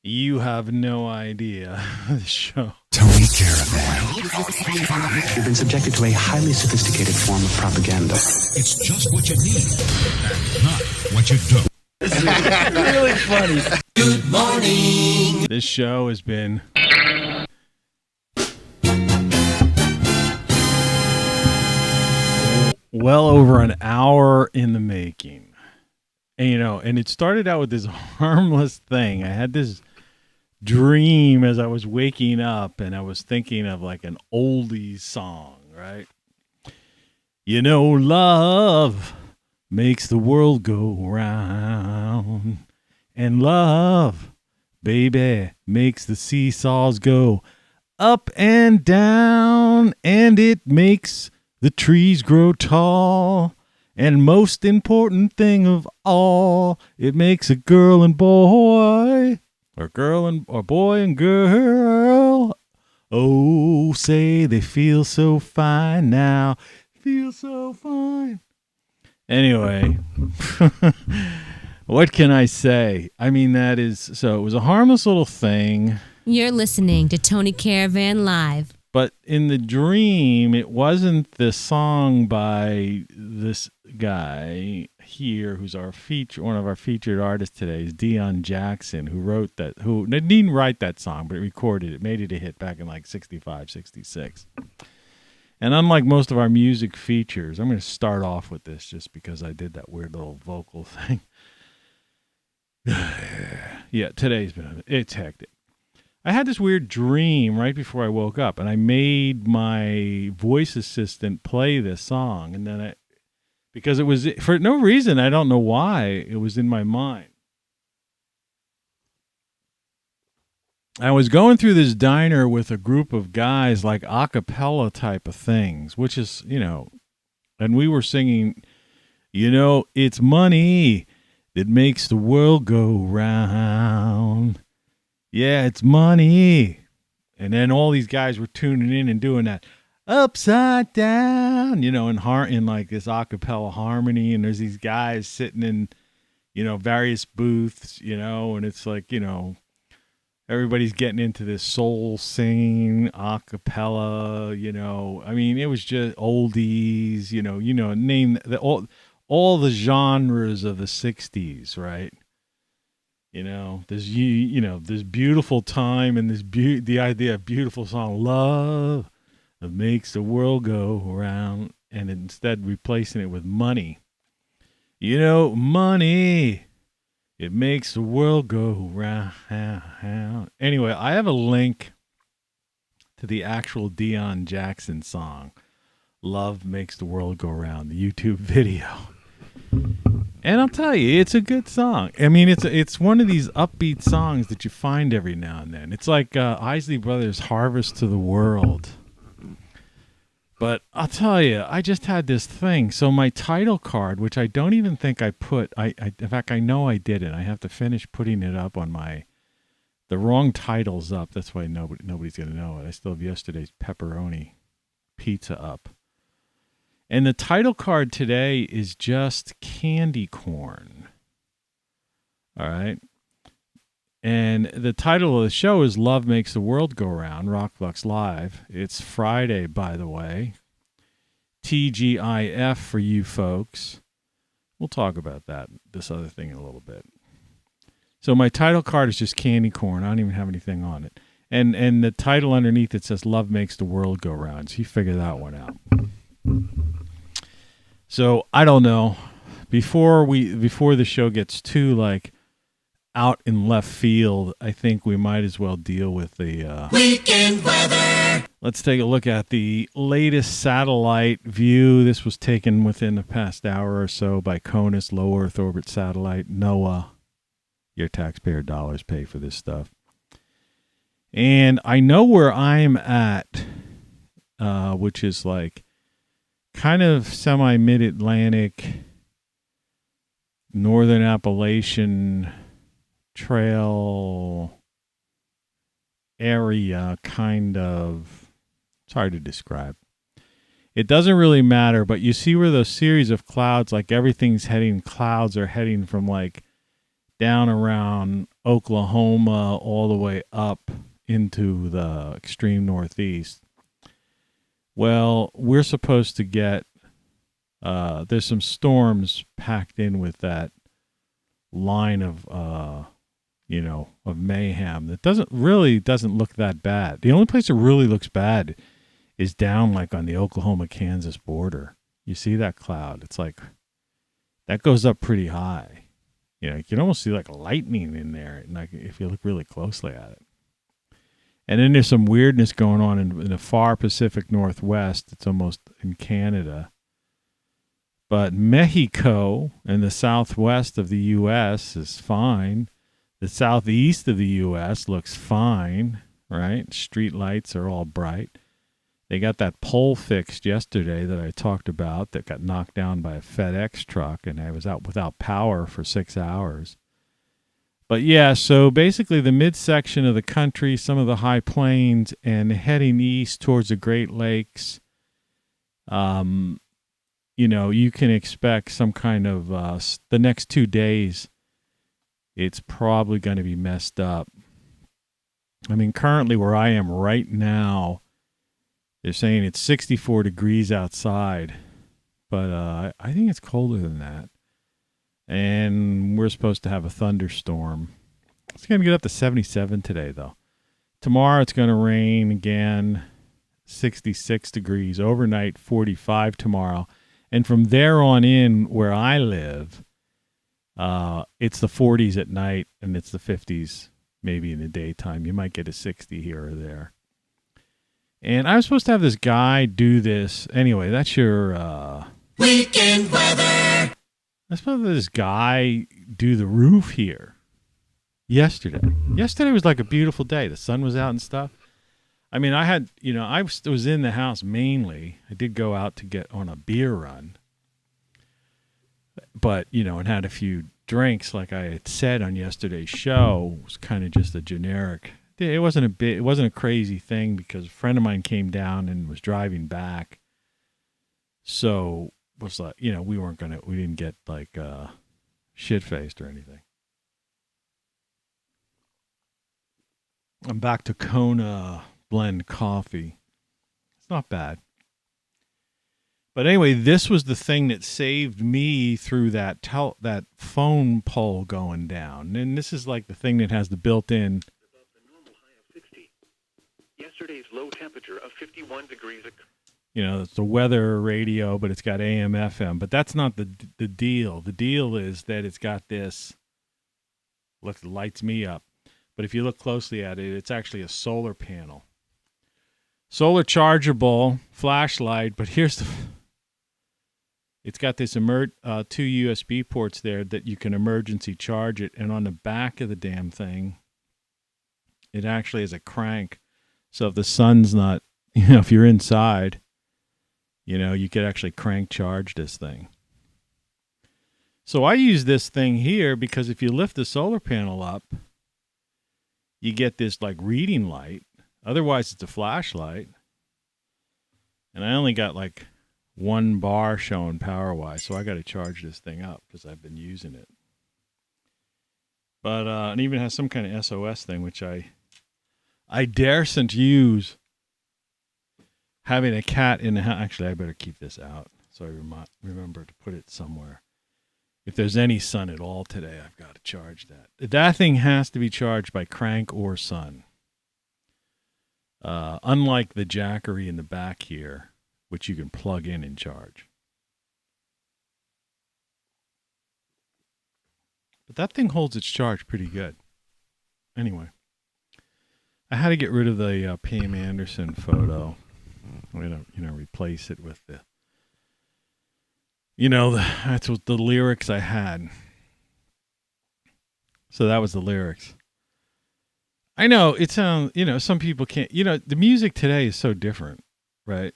You have no idea. The show. Tony Caravan. You've been subjected to a highly sophisticated form of propaganda. It's just what you need, and not what you don't. Really funny. Good morning. This show has been well over an hour in the making. And, and it started out with this harmless thing. I had this dream as I was waking up, and I was thinking of like an oldies song, right? Love makes the world go round, and love, baby, makes the seesaws go up and down, and it makes the trees grow tall. And most important thing of all, it makes a girl and boy, or boy and girl. Oh, say they feel so fine now, feel so fine. Anyway, what can I say? I mean, it was a harmless little thing. You're listening to Tony Caravan Live. But in the dream, it wasn't the song by this guy here, who's one of our featured artists today, is Deon Jackson, who didn't write that song, but recorded it, made it a hit back in like 65, 66. And unlike most of our music features, I'm going to start off with this just because I did that weird little vocal thing. Yeah, it's hectic. I had this weird dream right before I woke up, and I made my voice assistant play this song, and then because it was for no reason, I don't know why, it was in my mind. I was going through this diner with a group of guys, like a cappella type of things, which is, and we were singing, it's money that makes the world go round. Yeah, it's money. And then all these guys were tuning in and doing that upside down, in like this a cappella harmony. And there's these guys sitting in, various booths, and it's like, everybody's getting into this soul singing a cappella, I mean, it was just oldies, name all the genres of the 60s, right? This beautiful time and the idea of beautiful song, love that makes the world go around, and instead replacing it with money. Money, it makes the world go round. Anyway, I have a link to the actual Deon Jackson song, Love Makes the World Go Round, the YouTube video. And I'll tell you, it's a good song. I mean, it's one of these upbeat songs that you find every now and then. It's like Isley Brothers' Harvest to the World. But I'll tell you, I just had this thing. So my title card, which I don't even think I put, in fact, I know I didn't. I have to finish putting it up on the wrong title's up. That's why nobody's going to know it. I still have yesterday's pepperoni pizza up. And the title card today is just candy corn. All right. And the title of the show is Love Makes the World Go Round, ROCKFLUX Live. It's Friday, by the way. TGIF for you folks. We'll talk about this other thing in a little bit. So my title card is just candy corn. I don't even have anything on it. And the title underneath it says Love Makes the World Go Round. So you figure that one out. So I don't know. Before the show gets too out in left field, I think we might as well deal with the Weekend weather. Let's take a look at the latest satellite view. This was taken within the past hour or so by CONUS, Low Earth Orbit Satellite, NOAA. Your taxpayer dollars pay for this stuff. And I know where I'm at, which is like kind of semi-mid-Atlantic, northern Appalachian trail area, kind of. It's hard to describe. It doesn't really matter, but you see where those series of clouds, like clouds are heading from like down around Oklahoma all the way up into the extreme northeast. Well, we're supposed to get, there's some storms packed in with that line of, of mayhem that doesn't look that bad. The only place it really looks bad is down like on the Oklahoma-Kansas border. You see that cloud? It's like, that goes up pretty high. You can almost see like lightning in there, like if you look really closely at it. And then there's some weirdness going on in the far Pacific Northwest. It's almost in Canada. But Mexico and the southwest of the U.S. is fine. The southeast of the U.S. looks fine, right? Street lights are all bright. They got that pole fixed yesterday that I talked about that got knocked down by a FedEx truck, and I was out without power for 6 hours. But yeah, so basically the midsection of the country, some of the high plains, and heading east towards the Great Lakes, you can expect some kind of, the next 2 days, it's probably going to be messed up. I mean, currently where I am right now, they're saying it's 64 degrees outside, but I think it's colder than that. And we're supposed to have a thunderstorm. It's going to get up to 77 today, though. Tomorrow it's going to rain again, 66 degrees. Overnight, 45 tomorrow. And from there on in, where I live, it's the 40s at night, and it's the 50s maybe in the daytime. You might get a 60 here or there. And I was supposed to have this guy do this. Anyway, that's your Weekend weather. I suppose this guy do the roof here yesterday. Yesterday was like a beautiful day. The sun was out and stuff. I mean, I was in the house mainly. I did go out to get on a beer run. But, and had a few drinks like I had said on yesterday's show. It was kind of just a generic. It wasn't a crazy thing because a friend of mine came down and was driving back. So was like, we didn't get like shit-faced or anything. I'm back to Kona blend coffee. It's not bad. But anyway, this was the thing that saved me through that phone pole going down. And this is like the thing that has the built-in. Above the normal high of 60. Yesterday's low temperature of 51 degrees. It's the weather radio, but it's got AM, FM. But that's not the deal. The deal is that it's got this. Look, it lights me up. But if you look closely at it, it's actually a solar panel. Solar chargeable flashlight. But here's the. It's got this 2 USB ports there that you can emergency charge it. And on the back of the damn thing, it actually is a crank. So if the sun's not, if you're inside, you could actually crank charge this thing. So I use this thing here because if you lift the solar panel up, you get this like reading light. Otherwise, it's a flashlight. And I only got like 1 bar showing power-wise, so I got to charge this thing up because I've been using it. But it even has some kind of SOS thing, which I daresn't use. Having a cat in the house. Actually, I better keep this out so I remember to put it somewhere. If there's any sun at all today, I've got to charge that. That thing has to be charged by crank or sun. Unlike the Jackery in the back here, which you can plug in and charge. But that thing holds its charge pretty good. Anyway, I had to get rid of the Pam Anderson photo. I'm going to, replace it with the, that's what the lyrics I had. So that was the lyrics. I know it sounds, some people can't, the music today is so different, right?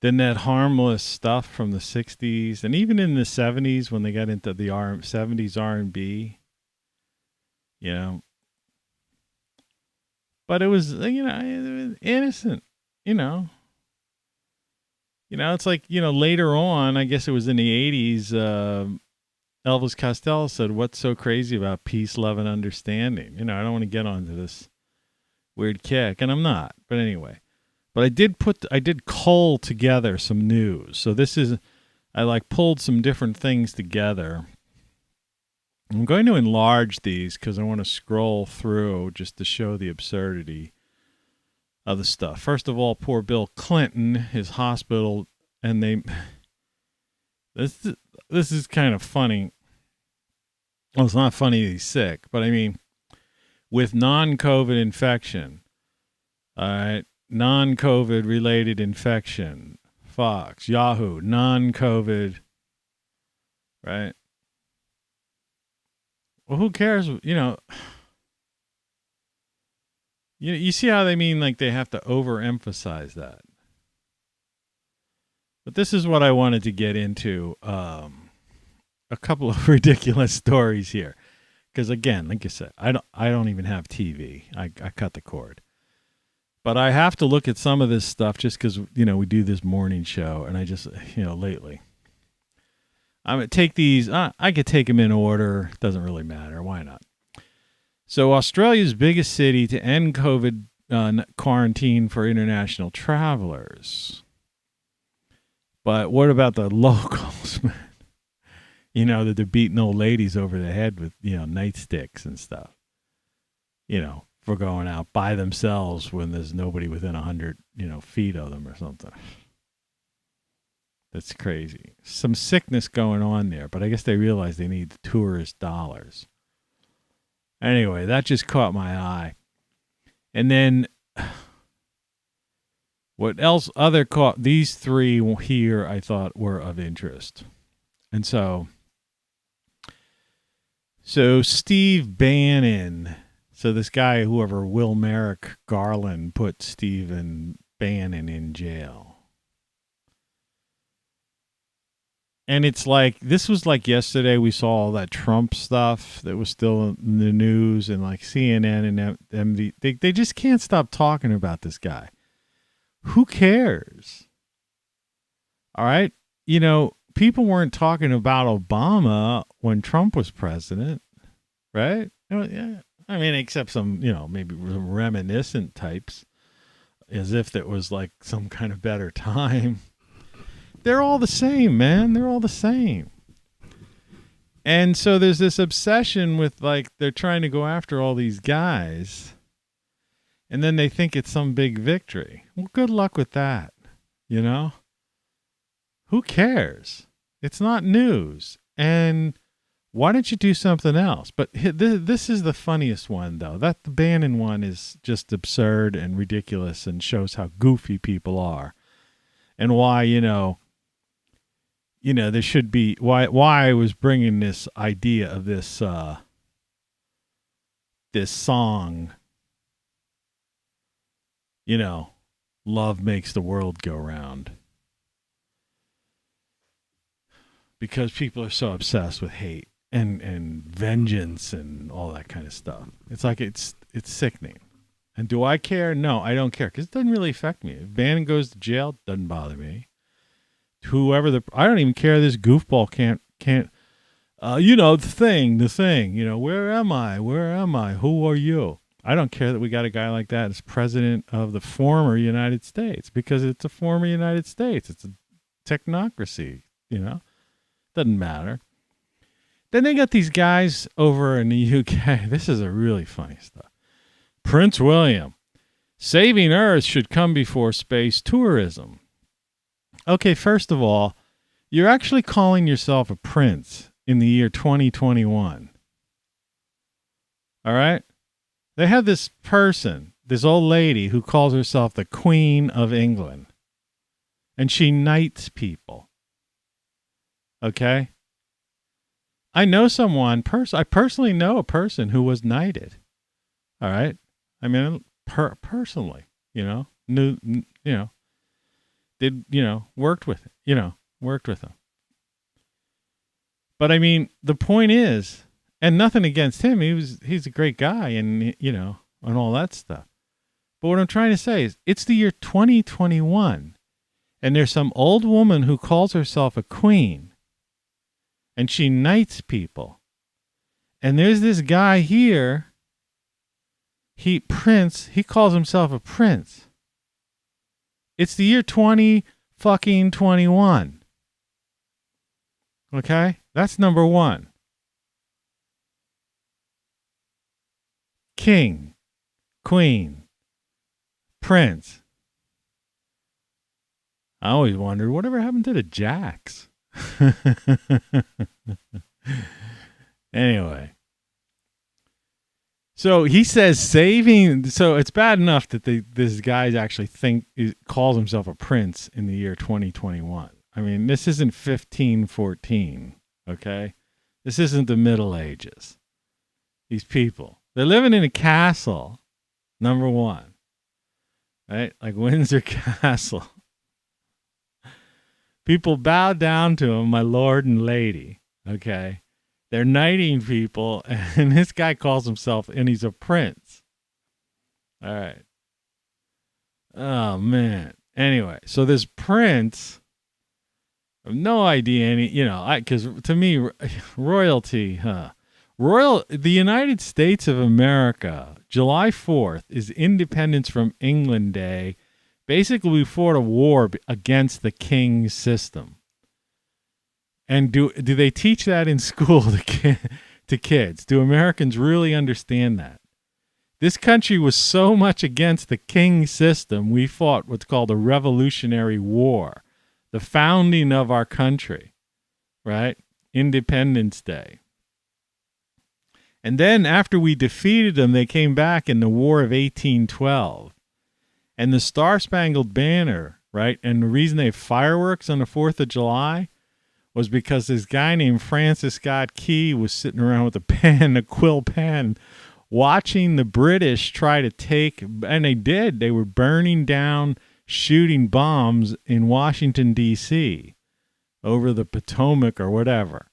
Than that harmless stuff from the 60s and even in the 70s when they got into the 70s R&B, But it was, it was innocent, it's like, later on, I guess it was in the 80s, Elvis Costello said, "What's so crazy about peace, love, and understanding?" You know, I don't want to get onto this weird kick, and I'm not. But anyway, but I did cull together some news. So this is, I like pulled some different things together. I'm going to enlarge these because I want to scroll through just to show the absurdity of the stuff. First of all, poor Bill Clinton, his hospital, and this is kind of funny. Well, it's not funny that he's sick, but I mean, with non-COVID infection, all right, non-COVID related infection, Fox, Yahoo, non-COVID, right? Well, who cares? You know, you see how they mean like they have to overemphasize that. But this is what I wanted to get into. A couple of ridiculous stories here, because again, like I said, I don't even have TV. I cut the cord, but I have to look at some of this stuff just because we do this morning show, and I just lately I'm gonna take these. I could take them in order. Doesn't really matter. Why not? So Australia's biggest city to end COVID quarantine for international travelers. But what about the locals, man? That they're beating old ladies over the head with, nightsticks and stuff, for going out by themselves when there's nobody within 100, feet of them or something. That's crazy. Some sickness going on there, but I guess they realize they need the tourist dollars. Anyway, that just caught my eye. And then what else other caught, these three here I thought were of interest. And so Steve Bannon, so this guy, whoever, Will Merrick Garland, put Stephen Bannon in jail. And it's like, this was like yesterday we saw all that Trump stuff that was still in the news, and like CNN and MD, they just can't stop talking about this guy. Who cares? All right? People weren't talking about Obama when Trump was president, right? Yeah. I mean, except some, maybe reminiscent types, as if it was like some kind of better time. They're all the same, man. They're all the same. And so there's this obsession with, like, they're trying to go after all these guys, and then they think it's some big victory. Well, good luck with that, Who cares? It's not news. And why don't you do something else? But this is the funniest one, though. The Bannon one is just absurd and ridiculous and shows how goofy people are. And why, there should be, why I was bringing this idea of this song, love makes the world go round. Because people are so obsessed with hate and vengeance and all that kind of stuff. It's like, it's sickening. And do I care? No, I don't care, because it doesn't really affect me. If Bannon goes to jail, it doesn't bother me. I don't even care. This goofball can't, the thing, where am I? Who are you? I don't care that we got a guy like that as president of the former United States, because it's a former United States. It's a technocracy, Doesn't matter. Then they got these guys over in the UK. This is a really funny stuff. Prince William. Saving Earth should come before space tourism. Okay, first of all, you're actually calling yourself a prince in the year 2021. All right? They have this person, this old lady, who calls herself the Queen of England. And she knights people. Okay? I know someone, I personally know a person who was knighted. All right? I mean, personally, knew, did, worked with him. But I mean, the point is, and nothing against him, he's a great guy, and, and all that stuff. But what I'm trying to say is, it's the year 2021, and there's some old woman who calls herself a queen, and she knights people. And there's this guy here, he calls himself a prince. It's the year 2021. Okay? That's number one. King, queen, prince. I always wondered, whatever happened to the jacks? Anyway. So he says saving. So it's bad enough that this guy actually calls himself a prince in the year 2021. I mean, this isn't 1514. Okay, this isn't the Middle Ages. These people, they're living in a castle. Number one, right? Like Windsor Castle. People bow down to him, my lord and lady. Okay. They're knighting people, and this guy calls himself, and he's a prince. All right. Oh, man. Anyway, so this prince, I have no idea because to me, royalty, the United States of America, July 4th is Independence from England Day. Basically, we fought a war against the king system. And do they teach that in school to kids? Do Americans really understand that? This country was so much against the king system, we fought what's called a Revolutionary War, the founding of our country, right? Independence Day. And then after we defeated them, they came back in the War of 1812. And the Star-Spangled Banner, right? And the reason they have fireworks on the 4th of July was because this guy named Francis Scott Key was sitting around with a quill pen, watching the British try to take, and they did. They were burning down, shooting bombs in Washington, D.C., over the Potomac or whatever.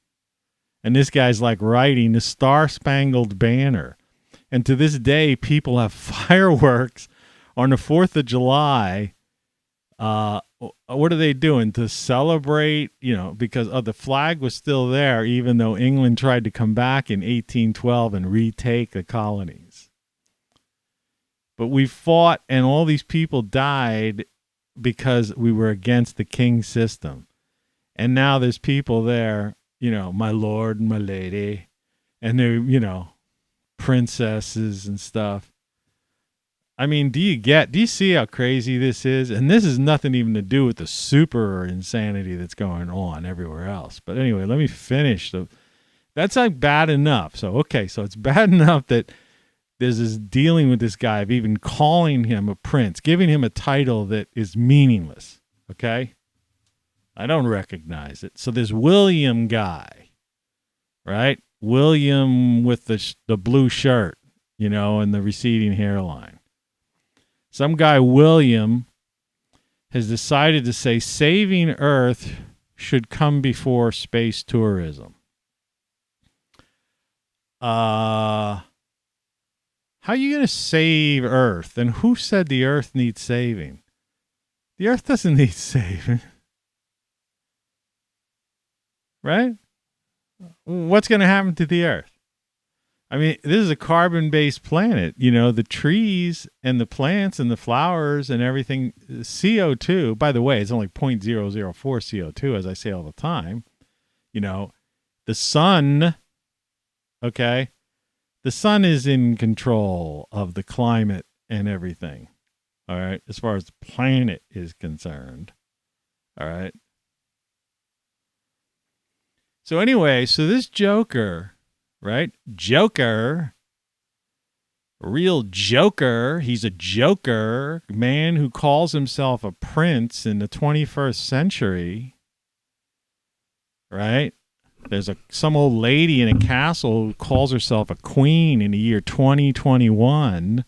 And this guy's like writing the Star-Spangled Banner. And to this day, people have fireworks on the 4th of July. What are they doing to celebrate, because the flag was still there, even though England tried to come back in 1812 and retake the colonies. But we fought, and all these people died because we were against the king system. And now there's people there, my lord and my lady, and they're, princesses and stuff. I mean, do you see how crazy this is? And this has nothing even to do with the super insanity that's going on everywhere else. But anyway, let me finish. That's like bad enough. So it's bad enough that there's this dealing with this guy of even calling him a prince, giving him a title that is meaningless. Okay? I don't recognize it. So this William guy, right? William with the blue shirt, and the receding hairline. Some guy, William, has decided to say saving Earth should come before space tourism. How are you going to save Earth? And who said the Earth needs saving? The Earth doesn't need saving. Right? What's going to happen to the Earth? I mean, this is a carbon-based planet. The trees and the plants and the flowers and everything, CO2, by the way, it's only 0.004 CO2, as I say all the time. The sun, okay? The sun is in control of the climate and everything, all right, as far as the planet is concerned, all right? So anyway, this Joker... right? Joker. Real Joker. He's a joker. Man who calls himself a prince in the 21st century. Right? There's some old lady in a castle who calls herself a queen in the year 2021.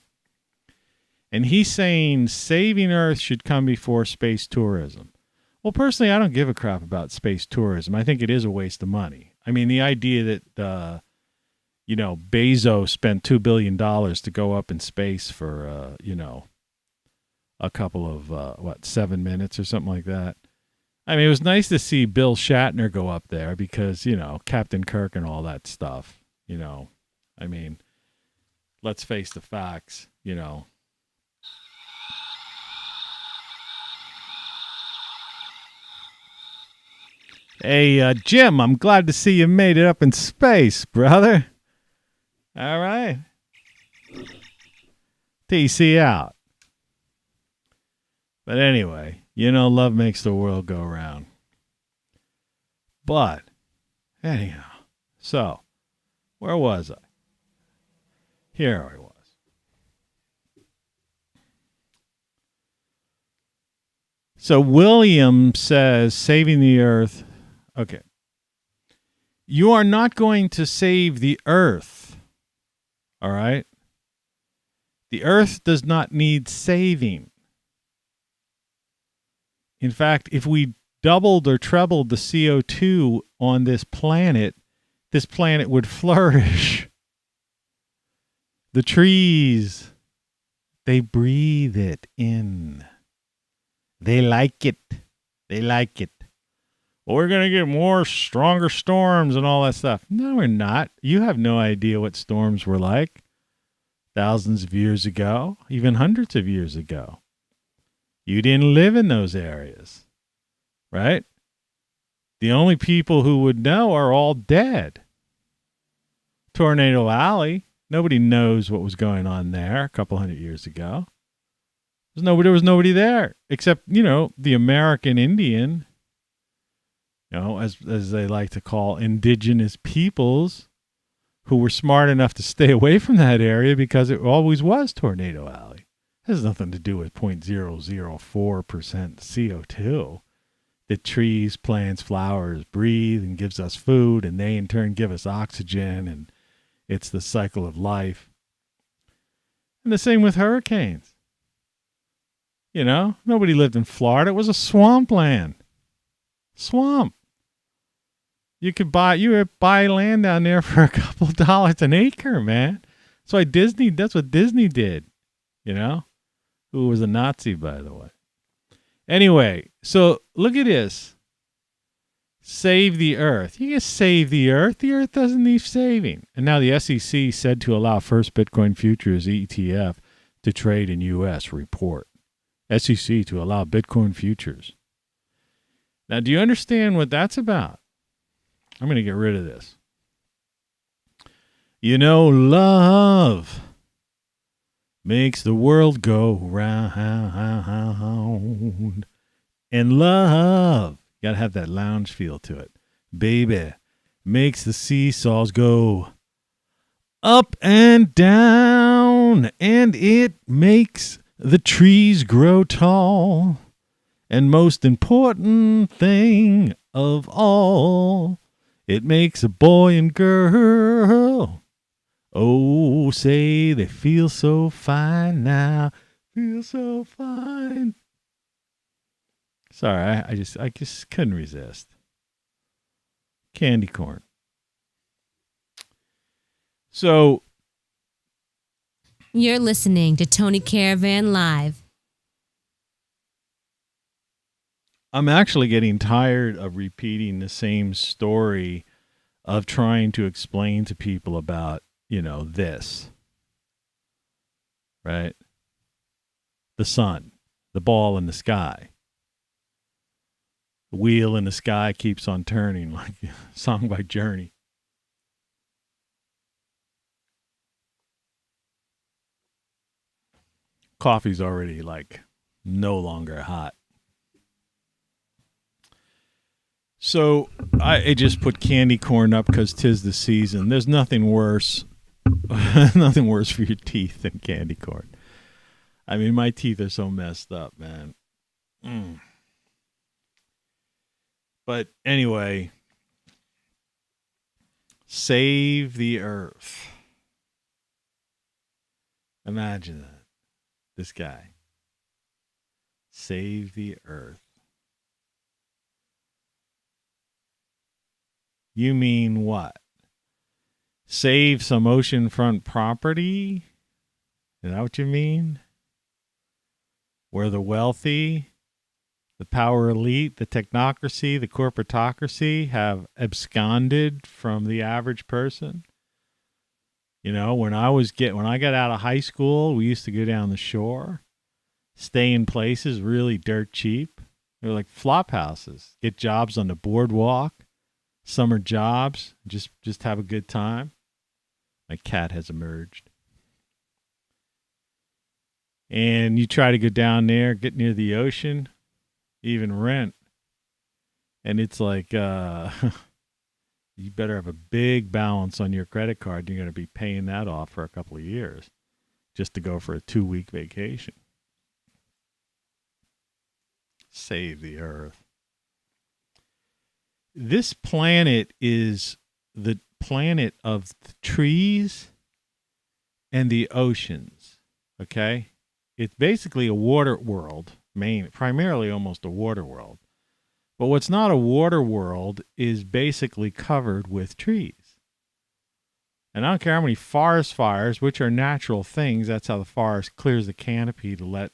And he's saying saving Earth should come before space tourism. Well, personally, I don't give a crap about space tourism. I think it is a waste of money. I mean, the idea that... Bezos spent $2 billion to go up in space for, a couple of, 7 minutes or something like that. I mean, it was nice to see Bill Shatner go up there because, Captain Kirk and all that stuff, I mean, let's face the facts, Hey, Jim, I'm glad to see you made it up in space, brother. All right. TC out. But anyway, love makes the world go round. But, anyhow, so, where was I? Here I was. So William says, saving the earth. Okay. You are not going to save the earth. All right? The earth does not need saving. In fact, if we doubled or trebled the CO2 on this planet would flourish. The trees, they breathe it in. They like it. They like it. Well, we're going to get more stronger storms and all that stuff. No, we're not. You have no idea what storms were like thousands of years ago, even hundreds of years ago. You didn't live in those areas, right? The only people who would know are all dead. Tornado Alley, nobody knows what was going on there a couple hundred years ago. There was nobody there except, the American Indian, as they like to call indigenous peoples who were smart enough to stay away from that area because it always was Tornado Alley. It has nothing to do with 0.004% CO2 that trees, plants, flowers breathe and gives us food, and they in turn give us oxygen, and it's the cycle of life. And the same with hurricanes. Nobody lived in Florida. It was a swampland. Swamp. You could buy land down there for a couple dollars an acre, man. That's what Disney did, who was a Nazi, by the way. Anyway, so look at this. Save the earth. You can save the earth. The earth doesn't need saving. And now the SEC said to allow First Bitcoin Futures ETF to trade in U.S. report. SEC to allow Bitcoin futures. Now, do you understand what that's about? I'm going to get rid of this. Love makes the world go round. And love, you got to have that lounge feel to it. Baby, makes the seesaws go up and down. And it makes the trees grow tall. And most important thing of all, it makes a boy and girl. Oh, say they feel so fine now. Feel so fine. Sorry, I just couldn't resist. Candy corn. So You're listening to Tony Caravan Live. I'm actually getting tired of repeating the same story of trying to explain to people about, this. Right? The sun, the ball in the sky. The wheel in the sky keeps on turning, like a song by Journey. Coffee's already no longer hot. So I just put candy corn up because 'tis the season. There's nothing worse, nothing worse for your teeth than candy corn. I mean, my teeth are so messed up, man. But anyway, save the earth. Imagine that. This guy. Save the earth. You mean what? Save some oceanfront property? Is that what you mean? Where the wealthy The power elite, the technocracy, the corporatocracy have absconded from the average person. You know, when I got out of high school, we used to go down the shore, stay in places really dirt cheap. They were like flop houses. Get jobs on the boardwalk, summer jobs, just have a good time. My cat has emerged. And you try to go down there, get near the ocean, even rent. And it's like, you better have a big balance on your credit card. You're going to be paying that off for a couple of years just to go for a 2-week vacation. Save the earth. This planet is the planet of the trees and the oceans. Okay? It's basically a water world, primarily almost a water world. But what's not a water world is basically covered with trees. And I don't care how many forest fires, which are natural things, that's how the forest clears the canopy to let,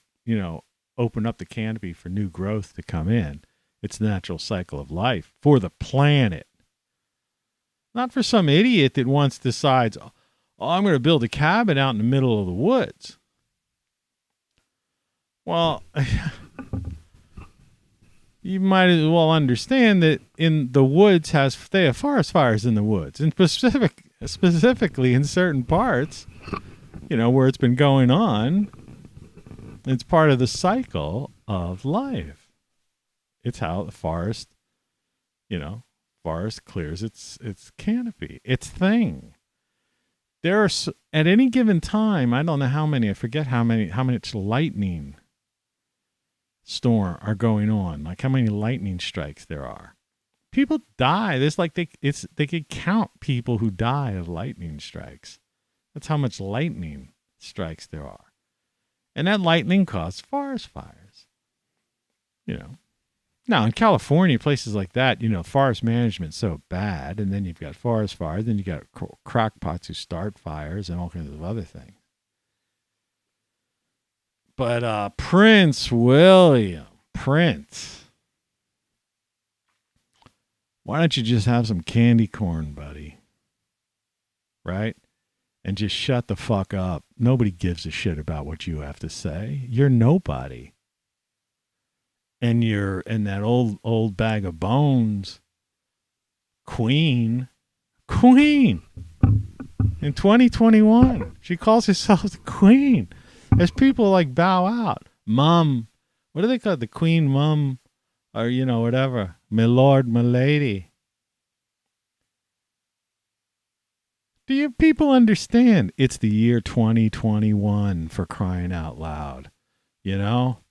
open up the canopy for new growth to come in. It's the natural cycle of life for the planet. Not for some idiot that once decides, I'm going to build a cabin out in the middle of the woods. Well, you might as well understand that in the woods they have forest fires in the woods, and specifically in certain parts, where it's been going on. It's part of the cycle of life. It's how the forest clears its canopy, its thing. There are, at any given time, I don't know how many, I forget how much lightning storm are going on, like how many lightning strikes there are. People die. There's like they could count people who die of lightning strikes. That's how much lightning strikes there are. And that lightning causes forest fires. Now in California, places like that, forest management's so bad, and then you've got forest fires, then you got crackpots who start fires and all kinds of other things. But Prince William, why don't you just have some candy corn, buddy? Right? And just shut the fuck up. Nobody gives a shit about what you have to say. You're nobody. And you're in that old bag of bones, Queen. In 2021, she calls herself the Queen. As people like bow out, Mum, what do they call it? The Queen Mum, or whatever, my lord, my lady. Do you people understand? It's the year 2021, for crying out loud.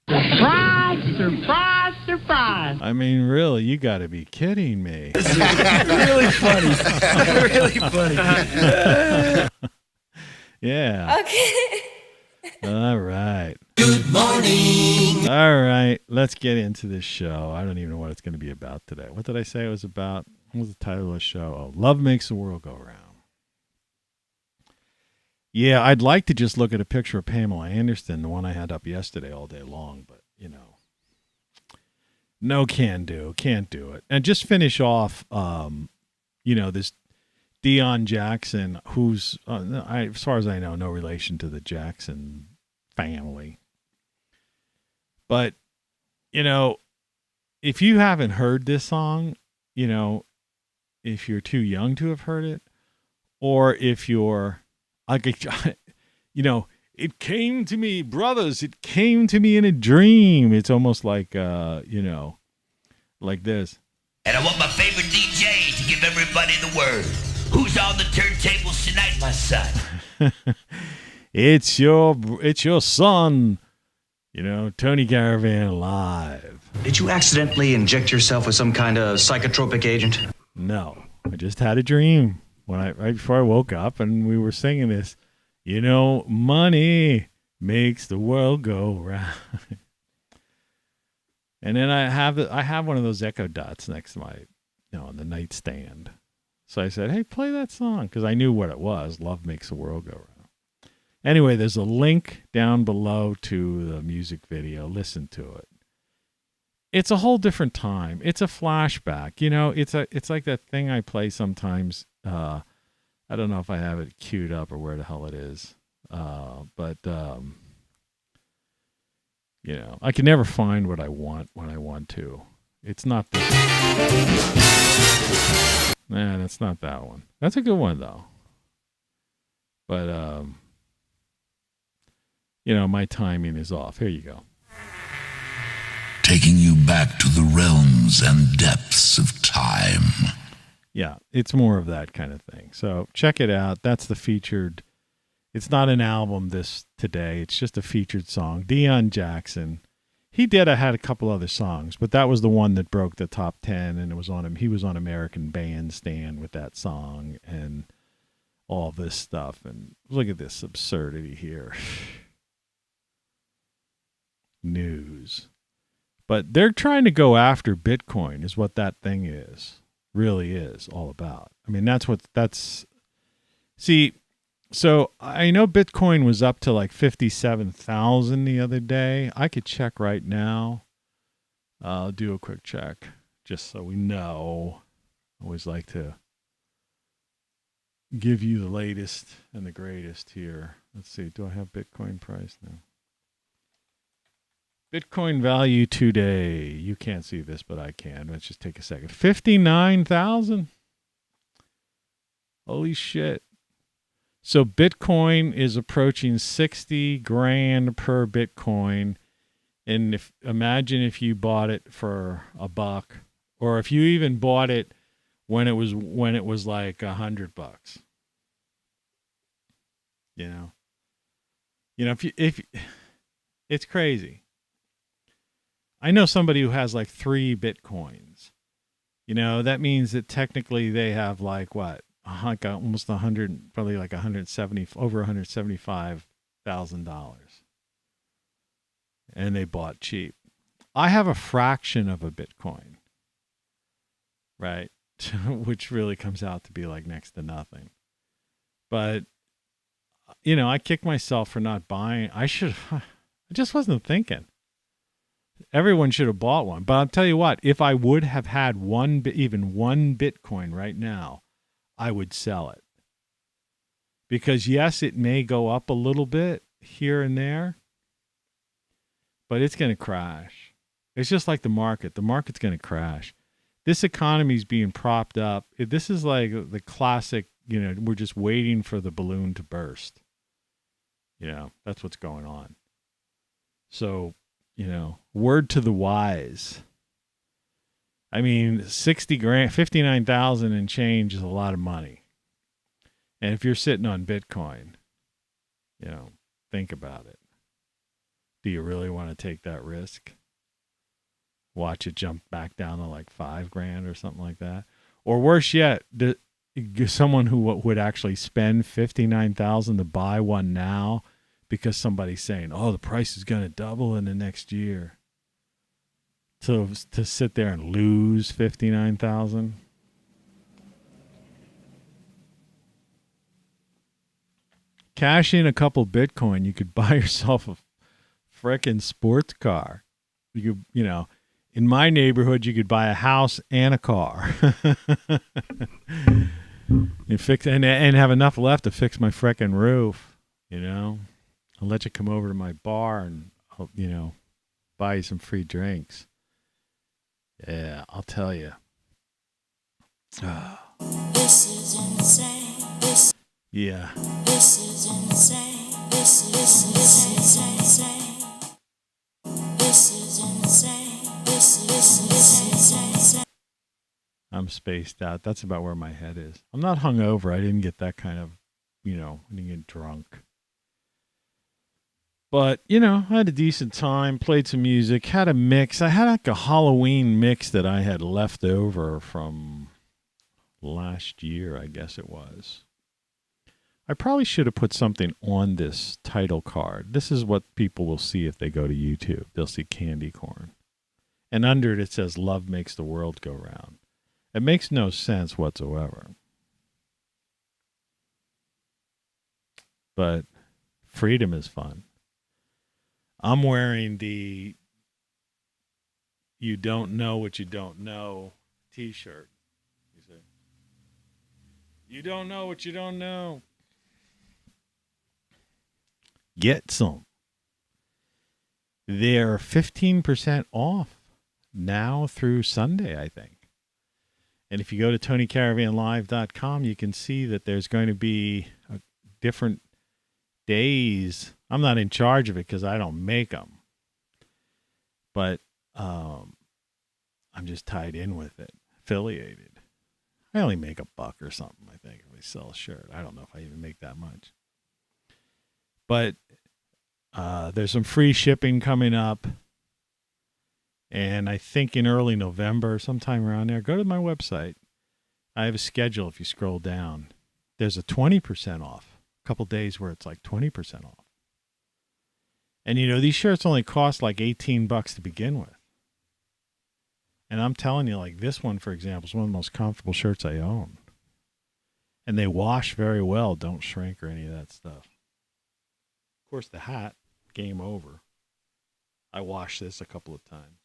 Surprise, surprise. I mean, really, you got to be kidding me. Really funny. Really funny. Yeah. Okay. All right. Good morning. All right. Let's get into this show. I don't even know what it's going to be about today. What did I say it was about? What was the title of the show? Oh, Love Makes the World Go Round. Yeah, I'd like to just look at a picture of Pamela Anderson, the one I had up yesterday all day long, but, no can do. Can't do it. And just finish off, this Deon Jackson, who's, as far as I know, no relation to the Jackson family. But, if you haven't heard this song, if you're too young to have heard it, or if you're, it came to me, brothers, it came to me in a dream. It's almost like, like this. And I want my favorite DJ to give everybody the word. Who's on the turntables tonight, my son? It's your son, Tony Caravan live. Did you accidentally inject yourself with some kind of psychotropic agent? No, I just had a dream right before I woke up, and we were singing this. Money makes the world go round. And then I have one of those Echo Dots next to my, on the nightstand. So I said, hey, play that song, because I knew what it was. Love Makes the World Go Round. Anyway, there's a link down below to the music video. Listen to it. it's a whole different time. It's a flashback. You know, it's like that thing I play sometimes. I don't know if I have it queued up or where the hell it is. But you know, I can never find what I want when I want to. It's not this. Nah, that's not that one. That's a good one though. But you know, my timing is off. Here you go. Taking you back to the realms and depths of time. Yeah, it's more of that kind of thing. So check it out. That's the featured. It's not an album today. It's just a featured song. Deon Jackson. He had a couple other songs, but that was the one that broke the top 10, and it was on him. He was on American Bandstand with that song and all this stuff. And look at this absurdity here. News. But they're trying to go after Bitcoin is what that thing is. Really is all about. I mean, see, so I know Bitcoin was up to like 57,000 the other day. I could check right now. I'll do a quick check just so we know. I always like to give you the latest and the greatest here. Let's see. Do I have Bitcoin price now? Bitcoin value today. You can't see this, but I can. Let's just take a second. 59,000. Holy shit. So Bitcoin is approaching 60 grand per Bitcoin. And imagine if you bought it for $1, or if you even bought it when it was like $100. You know, if it's crazy. I know somebody who has like 3 Bitcoins. You know, that means that technically they have like what? Like almost 100, probably like over $175,000. And they bought cheap. I have a fraction of a Bitcoin. Right? Which really comes out to be like next to nothing. But, you know, I kick myself for not buying. I just wasn't thinking. Everyone should have bought one. But I'll tell you what, if I would have had even one Bitcoin right now, I would sell it. Because yes, it may go up a little bit here and there, but it's going to crash. It's just like the market. The market's going to crash. This economy is being propped up. This is like the classic, you know, we're just waiting for the balloon to burst. You know, that's what's going on. So, you know, word to the wise. I mean, 60 grand, 59,000 and change is a lot of money. And if you're sitting on Bitcoin, you know, think about it. Do you really want to take that risk? Watch it jump back down to like 5 grand or something like that. Or worse yet, someone who would actually spend 59,000 to buy one now because somebody's saying, "Oh, the price is going to double in the next year." To sit there and lose 59,000. Cash in a couple Bitcoin, you could buy yourself a frickin' sports car. You know, in my neighborhood, you could buy a house and a car. and have enough left to fix my frickin' roof. You know, I'll let you come over to my bar and I'll, you know, buy you some free drinks. Yeah, I'll tell you. This is insane. Yeah. This is insane. This is insane. This is insane. This is insane. I'm spaced out. That's about where my head is. I'm not hungover. I didn't get that kind of, you know, I didn't get drunk. But, you know, I had a decent time, played some music, had a mix. I had like a Halloween mix that I had left over from last year, I guess it was. I probably should have put something on this title card. This is what people will see if they go to YouTube. They'll see candy corn. And under it, it says, "Love makes the world go round." It makes no sense whatsoever. But freedom is fun. I'm wearing the You Don't Know What You Don't Know t-shirt. You see? You don't know what you don't know. Get some. They're 15% off now through Sunday, I think. And if you go to TonyCaravanLive.com, you can see that there's going to be different days. I'm not in charge of it because I don't make them. But I'm just tied in with it, affiliated. I only make $1 or something, I think, if I sell a shirt. I don't know if I even make that much. But there's some free shipping coming up. And I think in early November, sometime around there, go to my website. I have a schedule if you scroll down. There's a 20% off. A couple days where it's like 20% off. And, you know, these shirts only cost like $18 to begin with. And I'm telling you, like this one, for example, is one of the most comfortable shirts I own. And they wash very well, don't shrink or any of that stuff. Of course, the hat, game over. I washed this a couple of times.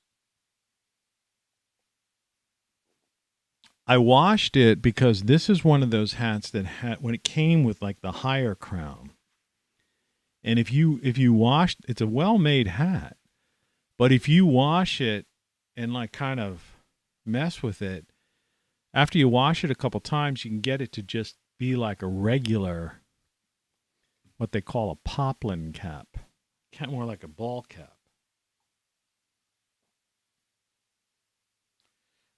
I washed it because this is one of those hats that had, when it came with like the higher crown. And if you washed, it's a well-made hat. But if you wash it and like kind of mess with it, after you wash it a couple times, you can get it to just be like a regular, what they call a poplin cap. Kind of more like a ball cap.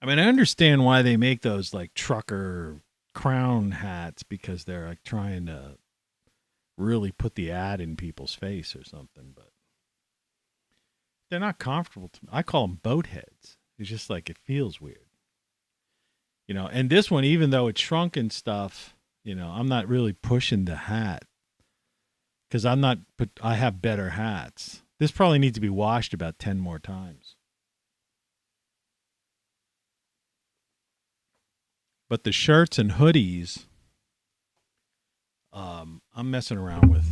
I mean, I understand why they make those like trucker crown hats, because they're like trying to really put the ad in people's face or something, but they're not comfortable to me. I call them boat heads. It's just like, it feels weird. You know, and this one, even though it's shrunk and stuff, you know, I'm not really pushing the hat because I have better hats. This probably needs to be washed about 10 more times. But the shirts and hoodies, I'm messing around with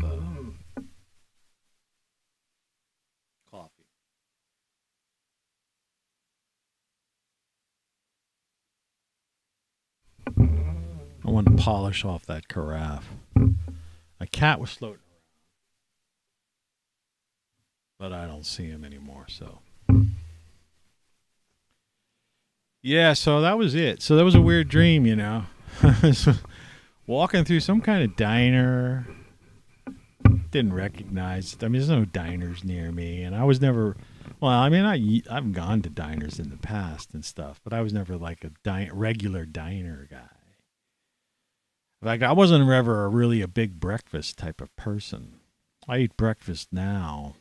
coffee. I want to polish off that carafe. A cat was floating around, but I don't see him anymore, so... Yeah, so that was it. So that was a weird dream, you know. Walking through some kind of diner. Didn't recognize it. I mean, there's no diners near me. And I was never... Well, I mean, I've gone to diners in the past and stuff, but I was never like a regular diner guy. Like, I wasn't ever really a big breakfast type of person. I eat breakfast now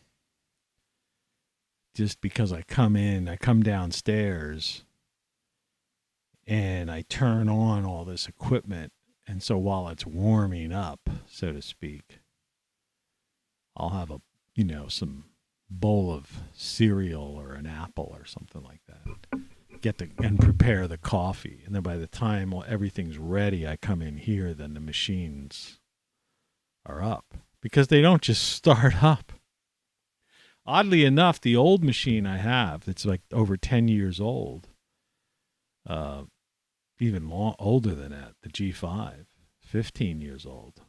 just because I come downstairs... and I turn on all this equipment. And so while it's warming up, so to speak, I'll have some bowl of cereal or an apple or something like that. And prepare the coffee. And then by the time everything's ready, I come in here, then the machines are up. Because they don't just start up. Oddly enough, the old machine I have, it's like over 10 years old, even older than that, the G5, 15 years old.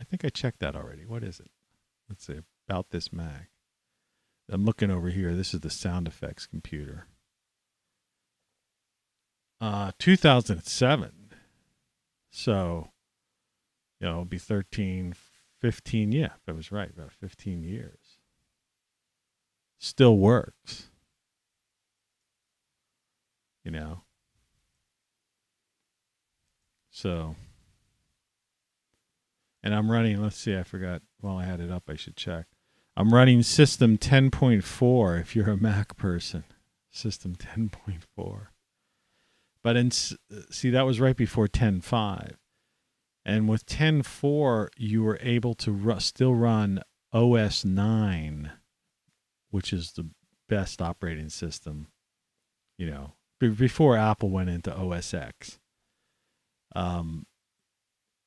I think I checked that already. What is it? Let's see, About This Mac. I'm looking over here. This is the sound effects computer. 2007. So, it'll be 13, 15, yeah, if I was right, about 15 years. Still works. You know, so, and I'm running, let's see, I forgot, while I had it up, I should check. I'm running System 10.4 if you're a Mac person. System 10.4. But see, that was right before 10.5. And with 10.4, you were able to still run OS 9, which is the best operating system, you know, before Apple went into OS X. And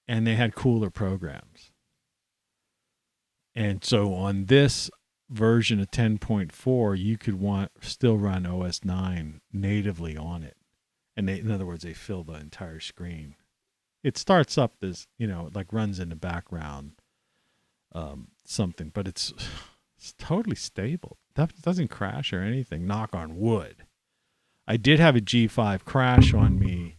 they had cooler programs. And so on this version of 10.4, you could still run OS 9 natively on it. And in other words, they fill the entire screen. It starts up as, it like runs in the background, something, but it's totally stable. That doesn't crash or anything. Knock on wood. I did have a G5 crash on me,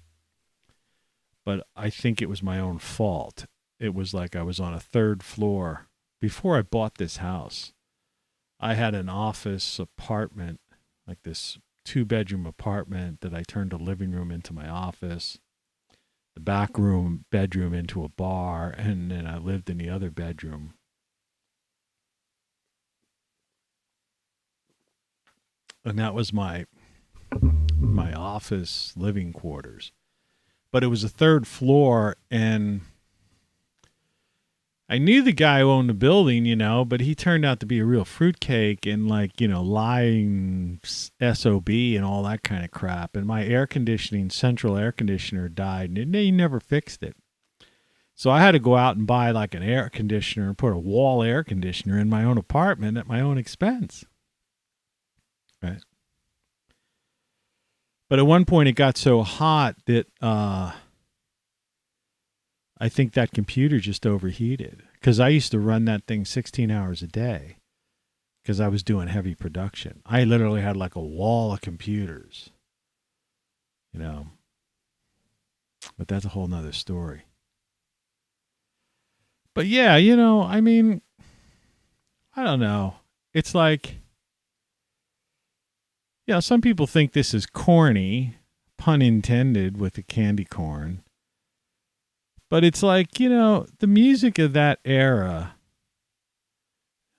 but I think it was my own fault. It was like I was on a third floor. Before I bought this house, I had an office apartment, like this 2-bedroom apartment that I turned the living room into my office, the back bedroom into a bar, and then I lived in the other bedroom. And that was my office living quarters. But it was a third floor, and I knew the guy who owned the building, but he turned out to be a real fruitcake and lying SOB and all that kind of crap. And my central air conditioner died, and they never fixed it. So I had to go out and buy like an air conditioner and put a wall air conditioner in my own apartment at my own expense. Right. But at one point it got so hot that I think that computer just overheated, because I used to run that thing 16 hours a day because I was doing heavy production. I literally had like a wall of computers, but that's a whole nother story. But yeah, I don't know. It's like, some people think this is corny, pun intended with the candy corn. But it's like, the music of that era,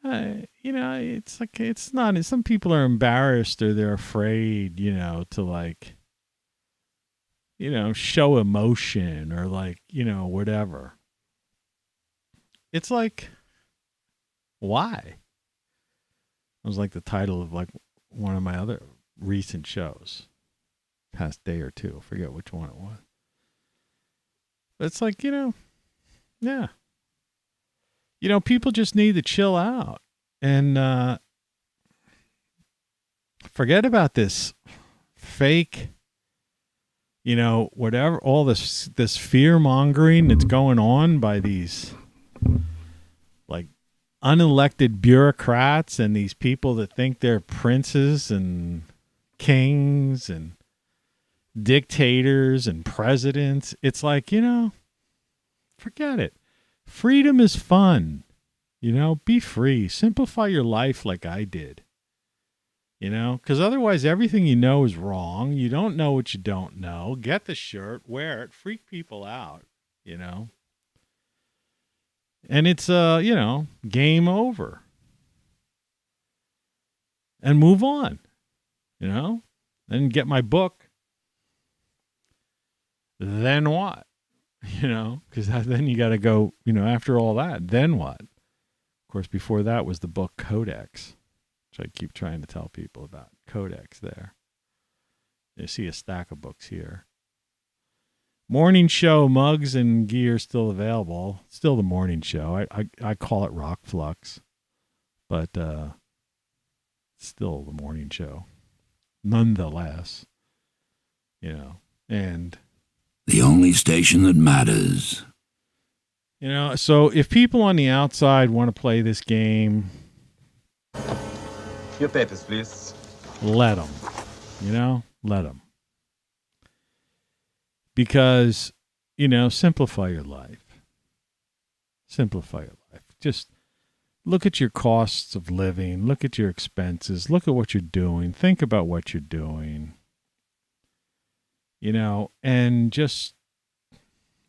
it's like, it's not, some people are embarrassed or they're afraid, to show emotion or whatever. It's like, why? It was like the title of one of my other recent shows, past day or two. I forget which one it was. But it's like, yeah. People just need to chill out and forget about this fake, whatever, all this fear mongering that's going on by these unelected bureaucrats and these people that think they're princes and kings and dictators and presidents. It's like, forget it. Freedom is fun. Be free. Simplify your life like I did. Because otherwise everything is wrong. You don't know what you don't know. Get the shirt, wear it, freak people out, And it's, game over. And move on, and get my book. Then what? Because then you got to go, after all that, then what? Of course, before that was the book Codex, which I keep trying to tell people about. Codex there. You see a stack of books here. Morning show mugs and gear still available. Still the morning show. I call it ROCKFLUX, but still the morning show. Nonetheless, and the only station that matters. So if people on the outside want to play this game, Your papers, please. let them. Let them. Because, simplify your life. Simplify your life. Just look at your costs of living. Look at your expenses. Look at what you're doing. Think about what you're doing. And just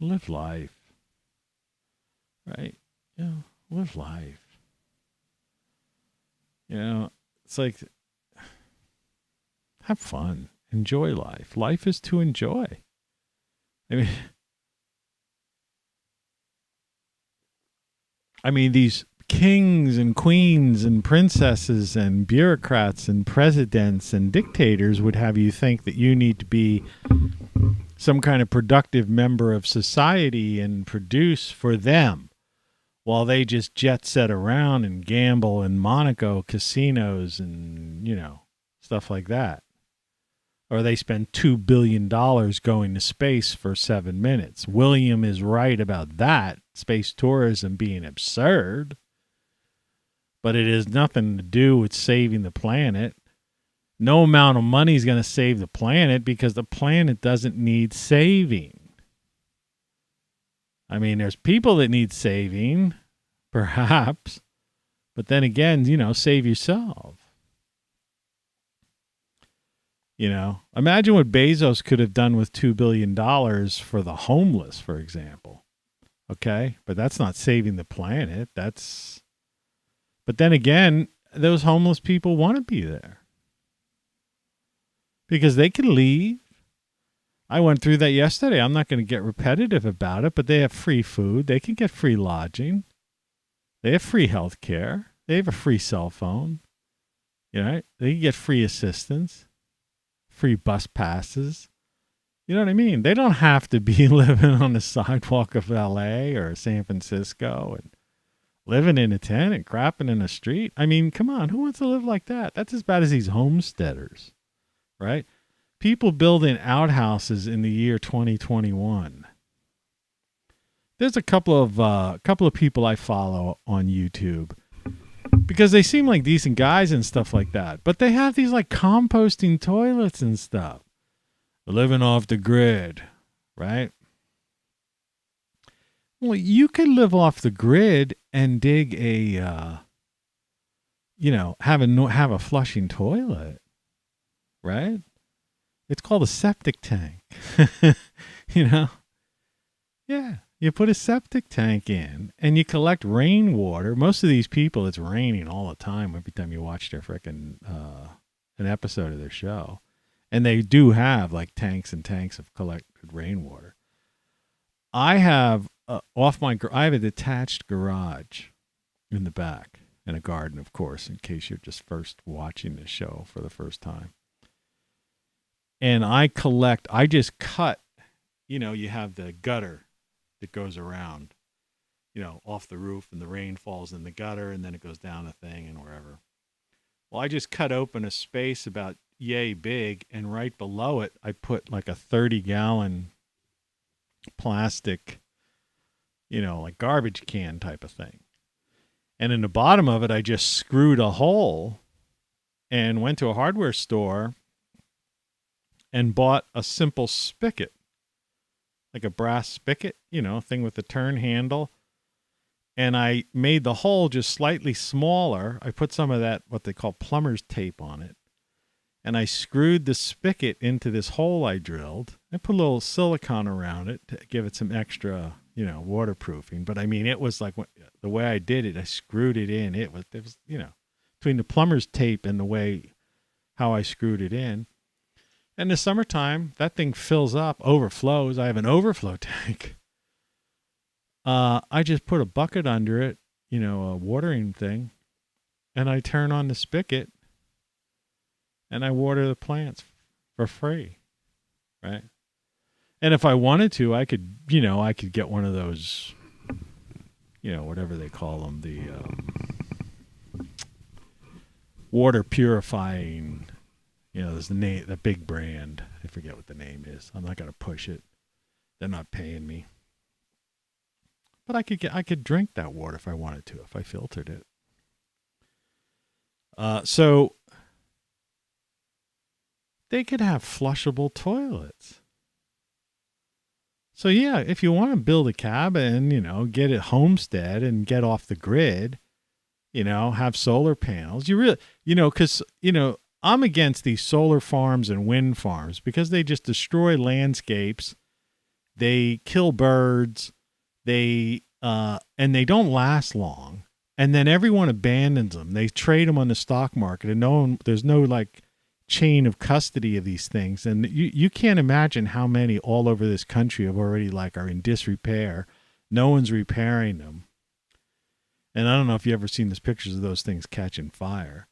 live life. Right? Live life. It's like, have fun. Enjoy life. Life is to enjoy. I mean, these kings and queens and princesses and bureaucrats and presidents and dictators would have you think that you need to be some kind of productive member of society and produce for them, while they just jet set around and gamble in Monaco casinos and, stuff like that. Or they spend $2 billion going to space for 7 minutes. William is right about that, space tourism being absurd. But it has nothing to do with saving the planet. No amount of money is going to save the planet because the planet doesn't need saving. I mean, there's people that need saving, perhaps. But then again, save yourself. Imagine what Bezos could have done with $2 billion for the homeless, for example. Okay? But that's not saving the planet. But then again, those homeless people want to be there. Because they can leave. I went through that yesterday. I'm not going to get repetitive about it, but they have free food. They can get free lodging. They have free health care. They have a free cell phone. They can get free assistance, free bus passes. You know what I mean? They don't have to be living on the sidewalk of L.A. or San Francisco and living in a tent and crapping in a street. I mean, come on. Who wants to live like that? That's as bad as these homesteaders. Right? People building outhouses in the year 2021. There's a couple of people I follow on YouTube because they seem like decent guys and stuff like that. But they have these like composting toilets and stuff. Living off the grid, right? Well, you could live off the grid and dig a, have a flushing toilet. Right? It's called a septic tank. Yeah. You put a septic tank in and you collect rainwater. Most of these people, it's raining all the time every time you watch their frickin' an episode of their show. And they do have like tanks and tanks of collected rainwater. I have I have a detached garage in the back and a garden, of course, in case you're just first watching the show for the first time. And I just cut, you have the gutter that goes around, off the roof, and the rain falls in the gutter and then it goes down a thing and wherever. Well, I just cut open a space about yay big, and right below it, I put like a 30-gallon plastic, like garbage can type of thing. And in the bottom of it, I just screwed a hole and went to a hardware store and bought a simple spigot, like a brass spigot, thing with a turn handle. And I made the hole just slightly smaller. I put some of that, what they call plumber's tape on it. And I screwed the spigot into this hole I drilled. I put a little silicone around it to give it some extra, waterproofing. But I mean, it was like the way I did it, I screwed it in. It was, between the plumber's tape and how I screwed it in. In the summertime, that thing fills up, overflows. I have an overflow tank. I just put a bucket under it, a watering thing, and I turn on the spigot, and I water the plants for free, right? And if I wanted to, I could get one of those, whatever they call them, the water purifying. There's the big brand. I forget what the name is. I'm not going to push it. They're not paying me. But I could drink that water if I wanted to, if I filtered it. So they could have flushable toilets. So yeah, if you want to build a cabin, get it homestead and get off the grid, have solar panels. You really, because, I'm against these solar farms and wind farms because they just destroy landscapes. They kill birds. And they don't last long. And then everyone abandons them. They trade them on the stock market, and there's no like chain of custody of these things. And you can't imagine how many all over this country have already are in disrepair. No one's repairing them. And I don't know if you've ever seen those pictures of those things catching fire.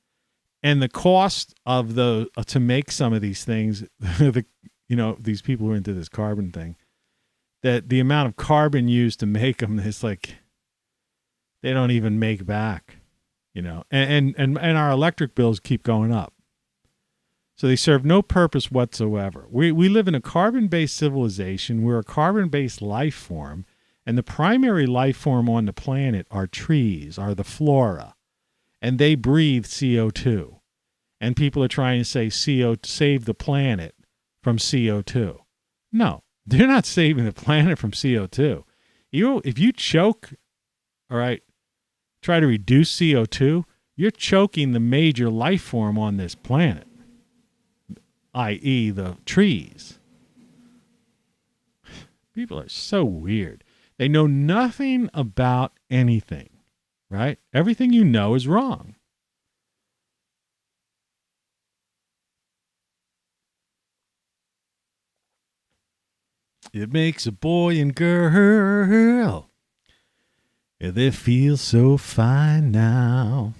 And the cost of to make some of these things, these people who are into this carbon thing, that the amount of carbon used to make them is like they don't even make back, you know, and our electric bills keep going up. So they serve no purpose whatsoever. We live in a carbon-based civilization. We're a carbon-based life form, and the primary life form on the planet are trees, are the flora, and they breathe CO2. And people are trying to say save the planet from CO2. No, they're not saving the planet from CO2. If you choke, all right, try to reduce CO2, you're choking the major life form on this planet, i.e. the trees. People are so weird. They know nothing about anything, right? Everything you know is wrong. It makes a boy and girl, they feel so fine now.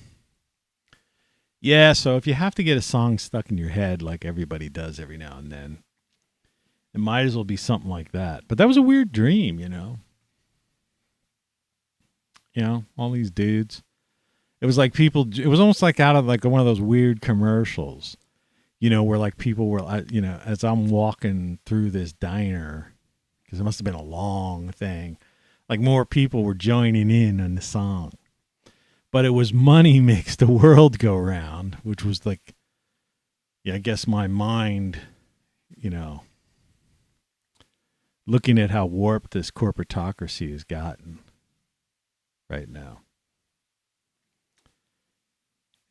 Yeah, so if you have to get a song stuck in your head like everybody does every now and then, it might as well be something like that. But that was a weird dream, you know. You know, all these dudes. It was like people, it was almost like out of like one of those weird commercials, you know, where like people were, you know, as I'm walking through this diner, because it must have been a long thing, like more people were joining in on the song. But it was Money Makes the World Go Round, which was like, yeah, I guess my mind, you know, looking at how warped this corporatocracy has gotten right now.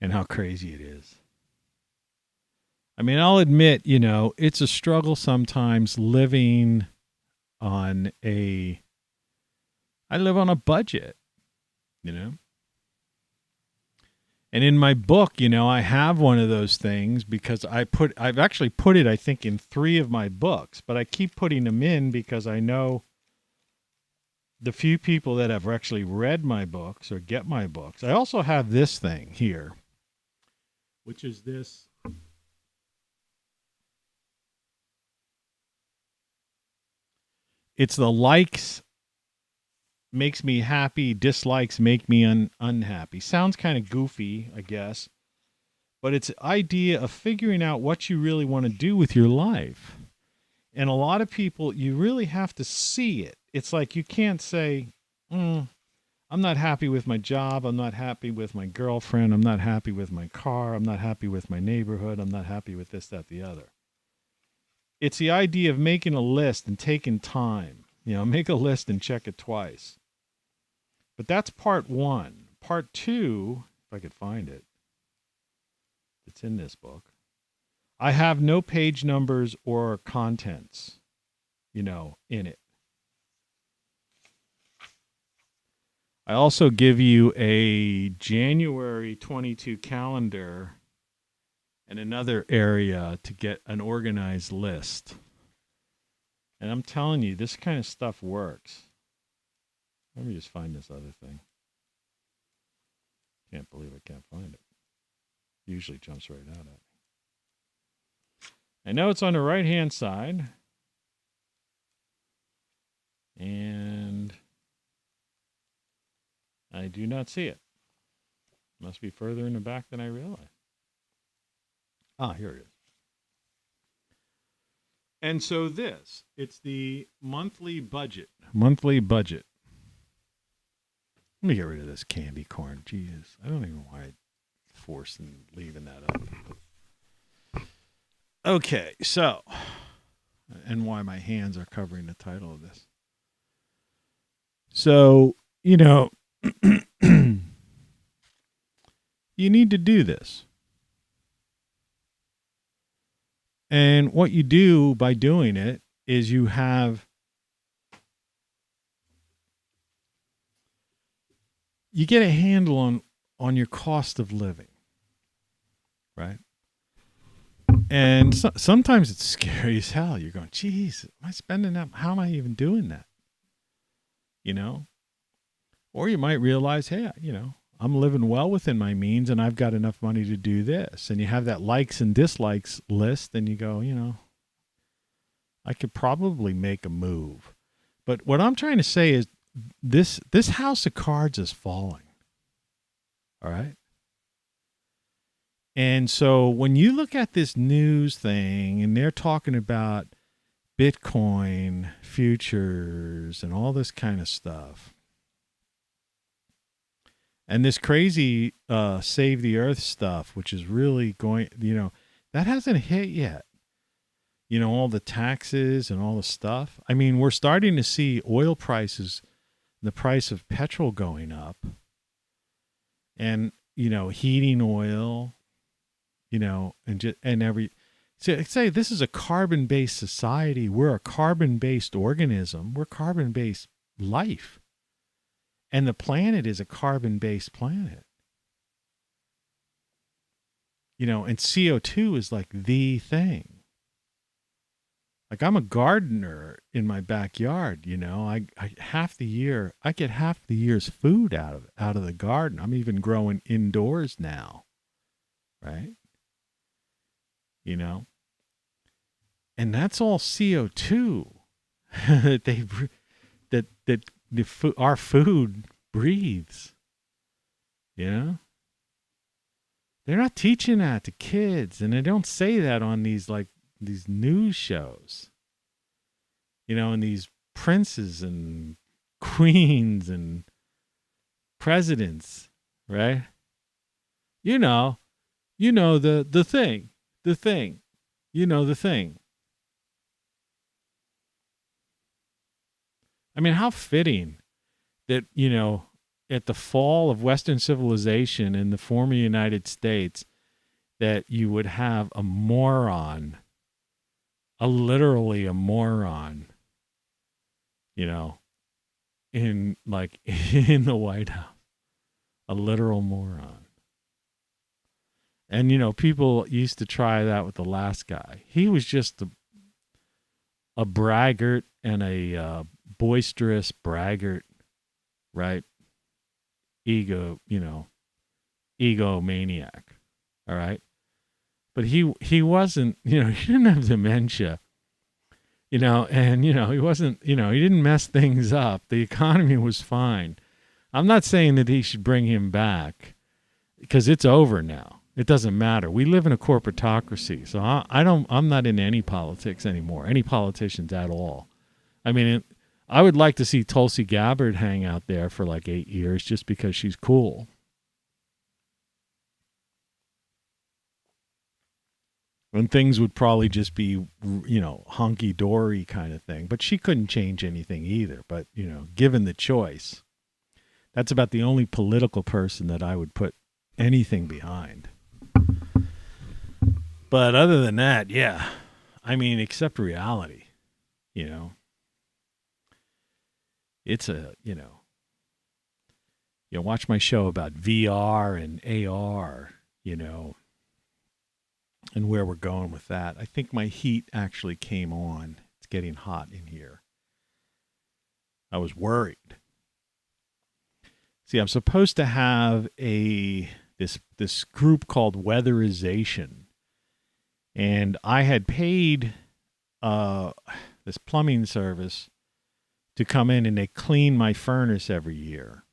And how crazy it is. I mean, I'll admit, you know, it's a struggle sometimes living on I live on a budget, you know. And in my book, you know, I have one of those things because I've actually put it, I think, in 3 of my books, but I keep putting them in because I know the few people that have actually read my books or get my books. I also have this thing here, which is this. It's the likes makes me happy, dislikes make me unhappy. Sounds kind of goofy, I guess. But it's the idea of figuring out what you really want to do with your life. And a lot of people, you really have to see it. It's like you can't say, I'm not happy with my job. I'm not happy with my girlfriend. I'm not happy with my car. I'm not happy with my neighborhood. I'm not happy with this, that, the other. It's the idea of making a list and taking time. You know, make a list and check it twice. But that's part 1. Part 2, if I could find it, it's in this book. I have no page numbers or contents, you know, in it. I also give you a January 22 calendar and another area to get an organized list. And I'm telling you, this kind of stuff works. Let me just find this other thing. Can't believe I can't find it. Usually jumps right out at me. I know it's on the right-hand side. And I do not see it. Must be further in the back than I realized. Ah, here it is. And so it's the monthly budget. Monthly budget. Let me get rid of this candy corn. Jesus, I don't even know why I forced and leaving that up. Okay, so, and why my hands are covering the title of this. So, you know, you need to do this. And what you do by doing it is you get a handle on your cost of living, right? And sometimes it's scary as hell. You're going, geez, am I spending that? How am I even doing that? You know? Or you might realize, hey, you know, I'm living well within my means and I've got enough money to do this. And you have that likes and dislikes list and you go, you know, I could probably make a move. But what I'm trying to say is this house of cards is falling. All right. And so when you look at this news thing and they're talking about Bitcoin futures and all this kind of stuff, and this crazy Save the Earth stuff, which is really going, that hasn't hit yet. All the taxes and all the stuff. I mean, we're starting to see oil prices, the price of petrol going up, and, heating oil, say this is a carbon-based society. We're a carbon-based organism. We're carbon-based life. And the planet is a carbon-based planet. And CO2 is like the thing. Like I'm a gardener in my backyard, I half the year, I get half the year's food out of the garden. I'm even growing indoors now. Right? And that's all CO2 that our food breathes. They're not teaching that to kids, and they don't say that on these news shows. And these princes and queens and presidents, right? The thing. The thing. I mean, how fitting that, at the fall of Western civilization in the former United States, that you would have a moron, literally a moron, in the White House, a literal moron. And, people used to try that with the last guy. He was just a braggart and a boisterous braggart, right? Egomaniac, all right? But he wasn't, he didn't have dementia, and, he wasn't, he didn't mess things up. The economy was fine. I'm not saying that he should bring him back because it's over now. It doesn't matter. We live in a corporatocracy, so I'm not in any politics anymore, any politicians at all. I mean, I would like to see Tulsi Gabbard hang out there for like 8 years just because she's cool. And things would probably just be, hunky-dory kind of thing. But she couldn't change anything either. But, given the choice, that's about the only political person that I would put anything behind. But other than that, yeah. I mean, except reality, It's watch my show about VR and AR, and where we're going with that. I think my heat actually came on. It's getting hot in here. I was worried. See, I'm supposed to have this group called Weatherization. And I had paid this plumbing service to come in and they clean my furnace every year.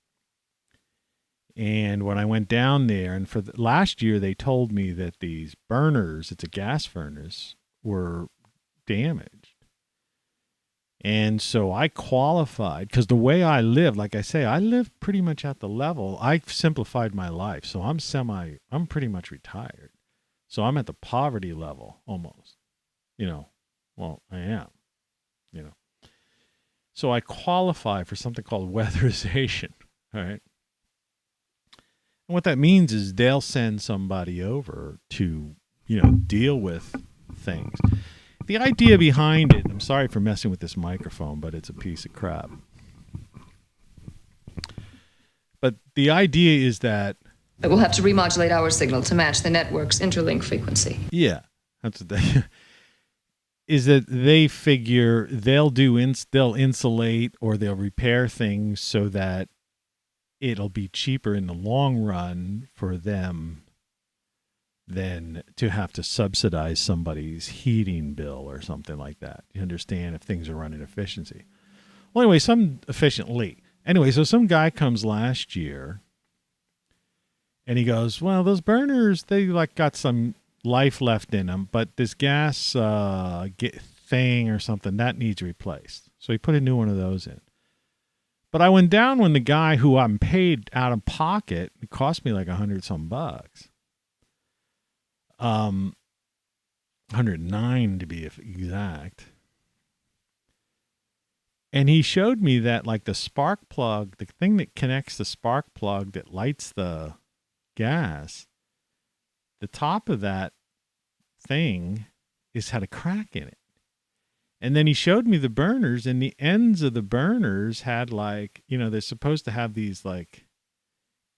And when I went down there, and for last year, they told me that these burners, it's a gas furnace, were damaged. And so I qualified, because the way I live, like I say, I live pretty much at the level. I've simplified my life, so I'm pretty much retired. So I'm at the poverty level almost, well, I am, So I qualify for something called weatherization, all right? And what that means is they'll send somebody over to, deal with things. The idea behind it, I'm sorry for messing with this microphone, but it's a piece of crap. But the idea is that we'll have to remodulate our signal to match the network's interlink frequency. Yeah, that's what they is that they figure they'll insulate or they'll repair things so that it'll be cheaper in the long run for them than to have to subsidize somebody's heating bill or something like that. You understand, if things are running efficiently. Well, anyway, so some guy comes last year And he goes, well, those burners, they like got some life left in them, but this gas thing or something, that needs replaced. So he put a new one of those in. But I went down when the guy who I'm paid out of pocket, it cost me like $100 some. 109 to be exact. And he showed me that like the spark plug, the thing that connects the spark plug that lights the gas, the top of that thing had a crack in it. And then he showed me the burners, and the ends of the burners had like, they're supposed to have these like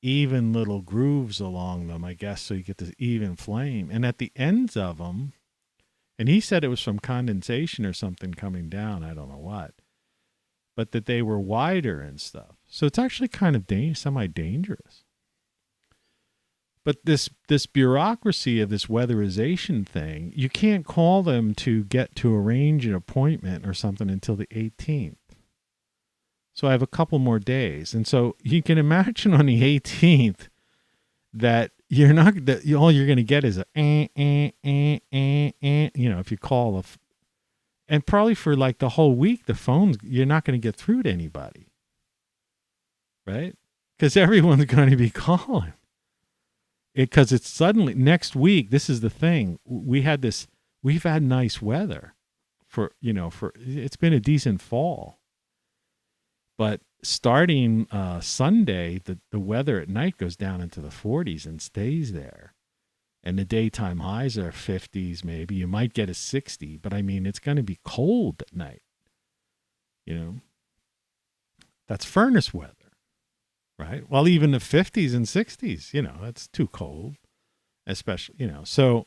even little grooves along them, I guess, so you get this even flame. And at the ends of them, and he said it was from condensation or something coming down, I don't know what, but that they were wider and stuff. So it's actually kind of semi-dangerous. But this bureaucracy of this weatherization thing, you can't call them to get to arrange an appointment or something until the 18th. So I have a couple more days. And so you can imagine on the 18th that all you're going to get is if you call and probably for like the whole week, the phones, you're not going to get through to anybody. Right? Because everyone's going to be calling. Because it's suddenly next week. This is the thing. We've had nice weather it's been a decent fall. But starting Sunday, the weather at night goes down into the 40s and stays there. And the daytime highs are 50s maybe. You might get a 60, but I mean, it's going to be cold at night. That's furnace weather. Right. Well, even the 50s and 60s, that's too cold, especially, so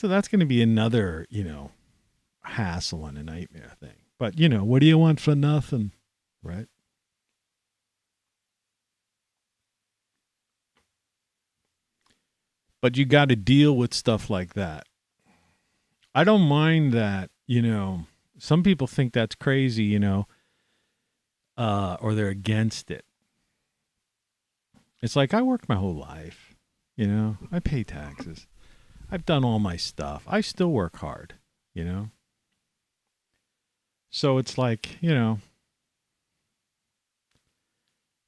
that's going to be another, hassle and a nightmare thing. But, what do you want for nothing? Right. But you got to deal with stuff like that. I don't mind that, some people think that's crazy, or they're against it. It's like I worked my whole life, I pay taxes. I've done all my stuff. I still work hard, So it's like, give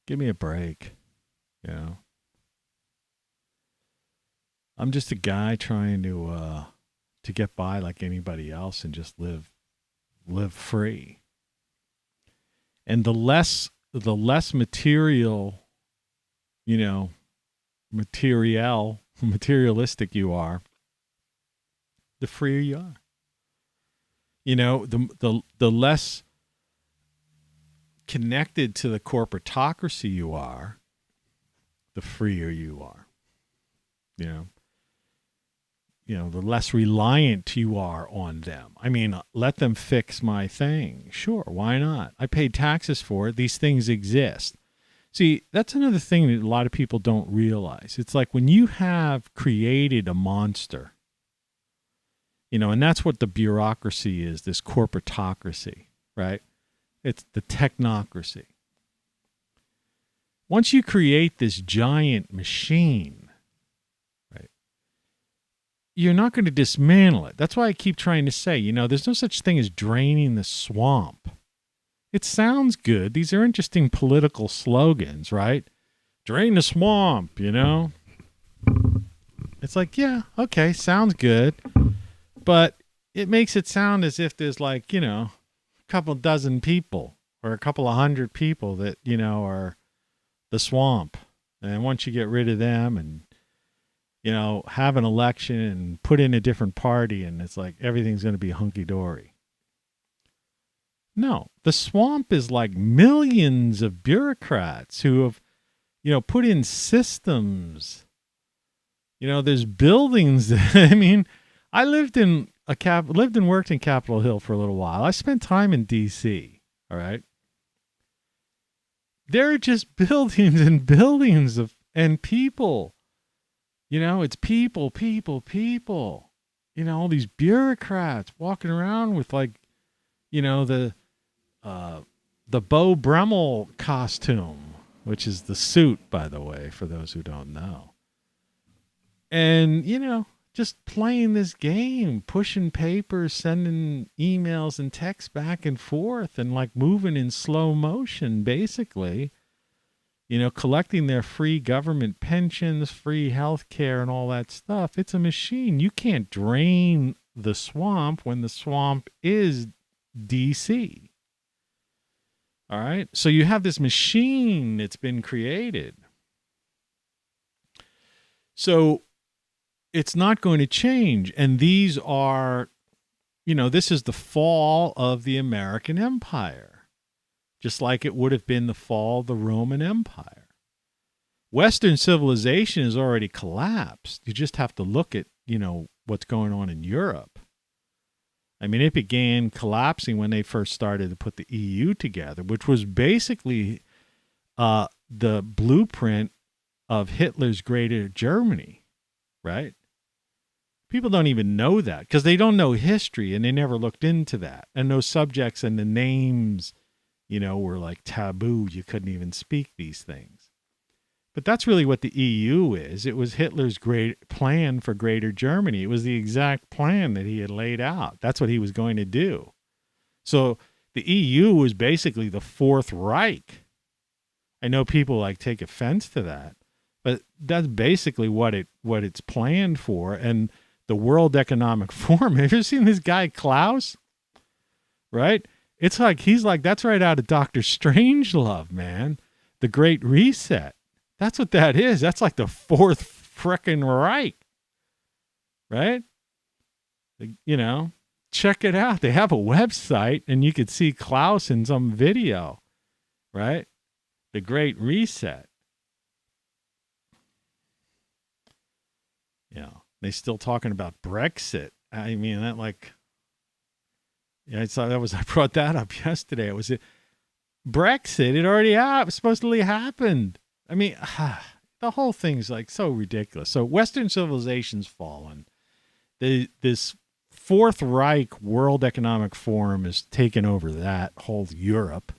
me a break, I'm just a guy trying to get by like anybody else and just live free. And the less materialistic you are, the freer you are. The less connected to the corporatocracy you are, the freer you are. The less reliant you are on them. I mean, let them fix my thing. Sure, why not? I paid taxes for it. These things exist. See, that's another thing that a lot of people don't realize. It's like when you have created a monster, and that's what the bureaucracy is, this corporatocracy, right? It's the technocracy. Once you create this giant machine, you're not going to dismantle it. That's why I keep trying to say, there's no such thing as draining the swamp. It sounds good. These are interesting political slogans, right? Drain the swamp, It's like, yeah, okay, sounds good. But it makes it sound as if there's like, a couple dozen people or a couple of hundred people that, are the swamp. And once you get rid of them and have an election and put in a different party, and it's like everything's going to be hunky-dory. No, the swamp is like millions of bureaucrats who have, put in systems. There's buildings. I mean, I lived and worked in Capitol Hill for a little while. I spent time in D.C., all right? There are just buildings and buildings and people. It's people. All these bureaucrats walking around with like, the Beau Brummel costume, which is the suit, by the way, for those who don't know. And, just playing this game, pushing papers, sending emails and texts back and forth, and like moving in slow motion, basically, collecting their free government pensions, free health care, and all that stuff. It's a machine. You can't drain the swamp when the swamp is DC. All right. So you have this machine that's been created. So it's not going to change. And these are, this is the fall of the American Empire, just like it would have been the fall of the Roman Empire. Western civilization has already collapsed. You just have to look at, what's going on in Europe. I mean, it began collapsing when they first started to put the EU together, which was basically the blueprint of Hitler's Greater Germany, right? People don't even know that because they don't know history and they never looked into that. And those subjects and the names, were like taboo. You couldn't even speak these things. But that's really what the EU is. It was Hitler's great plan for Greater Germany. It was the exact plan that he had laid out. That's what he was going to do. So the EU was basically the Fourth Reich. I know people take offense to that, but that's basically what it's planned for. And the World Economic Forum, have you ever seen this guy Klaus? Right? It's that's right out of Dr. Strangelove, man. The Great Reset. That's what that is. That's like the Fourth frickin' Reich. Right? Check it out. They have a website and you could see Klaus in some video. Right? The Great Reset. Yeah. They still talking about Brexit. I mean, I brought that up yesterday. It was Brexit. It already supposedly happened. I mean, the whole thing's so ridiculous. So Western civilization's fallen. This Fourth Reich World Economic Forum is taking over that whole Europe.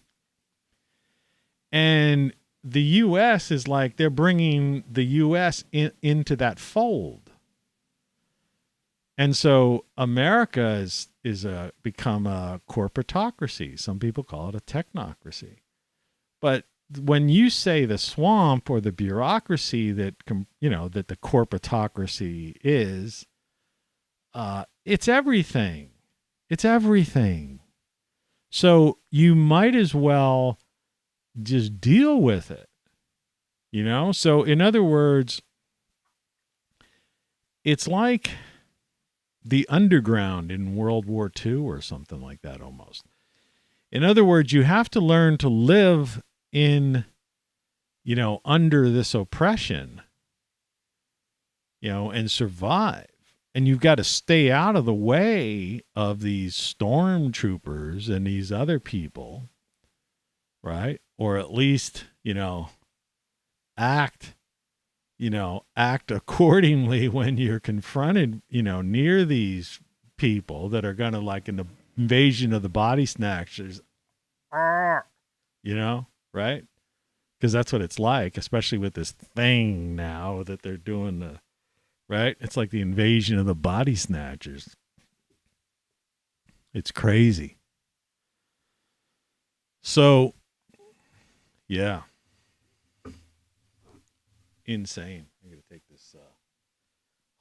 And the U.S. is they're bringing the U.S. into that fold. And so America is become a corporatocracy. Some people call it a technocracy. But when you say the swamp or the bureaucracy that the corporatocracy is, it's everything. It's everything. So you might as well just deal with it. So in other words, it's like the underground in World War II or something like that almost. In other words, you have to learn to live in, under this oppression, and survive. And you've got to stay out of the way of these stormtroopers and these other people, right? Or at least, act accordingly when you're confronted, near these people that are going to in the invasion of the body snatchers, right? Because that's what it's like, especially with this thing now that they're doing right? It's like the invasion of the body snatchers. It's crazy. So, yeah. Insane. I'm going to take this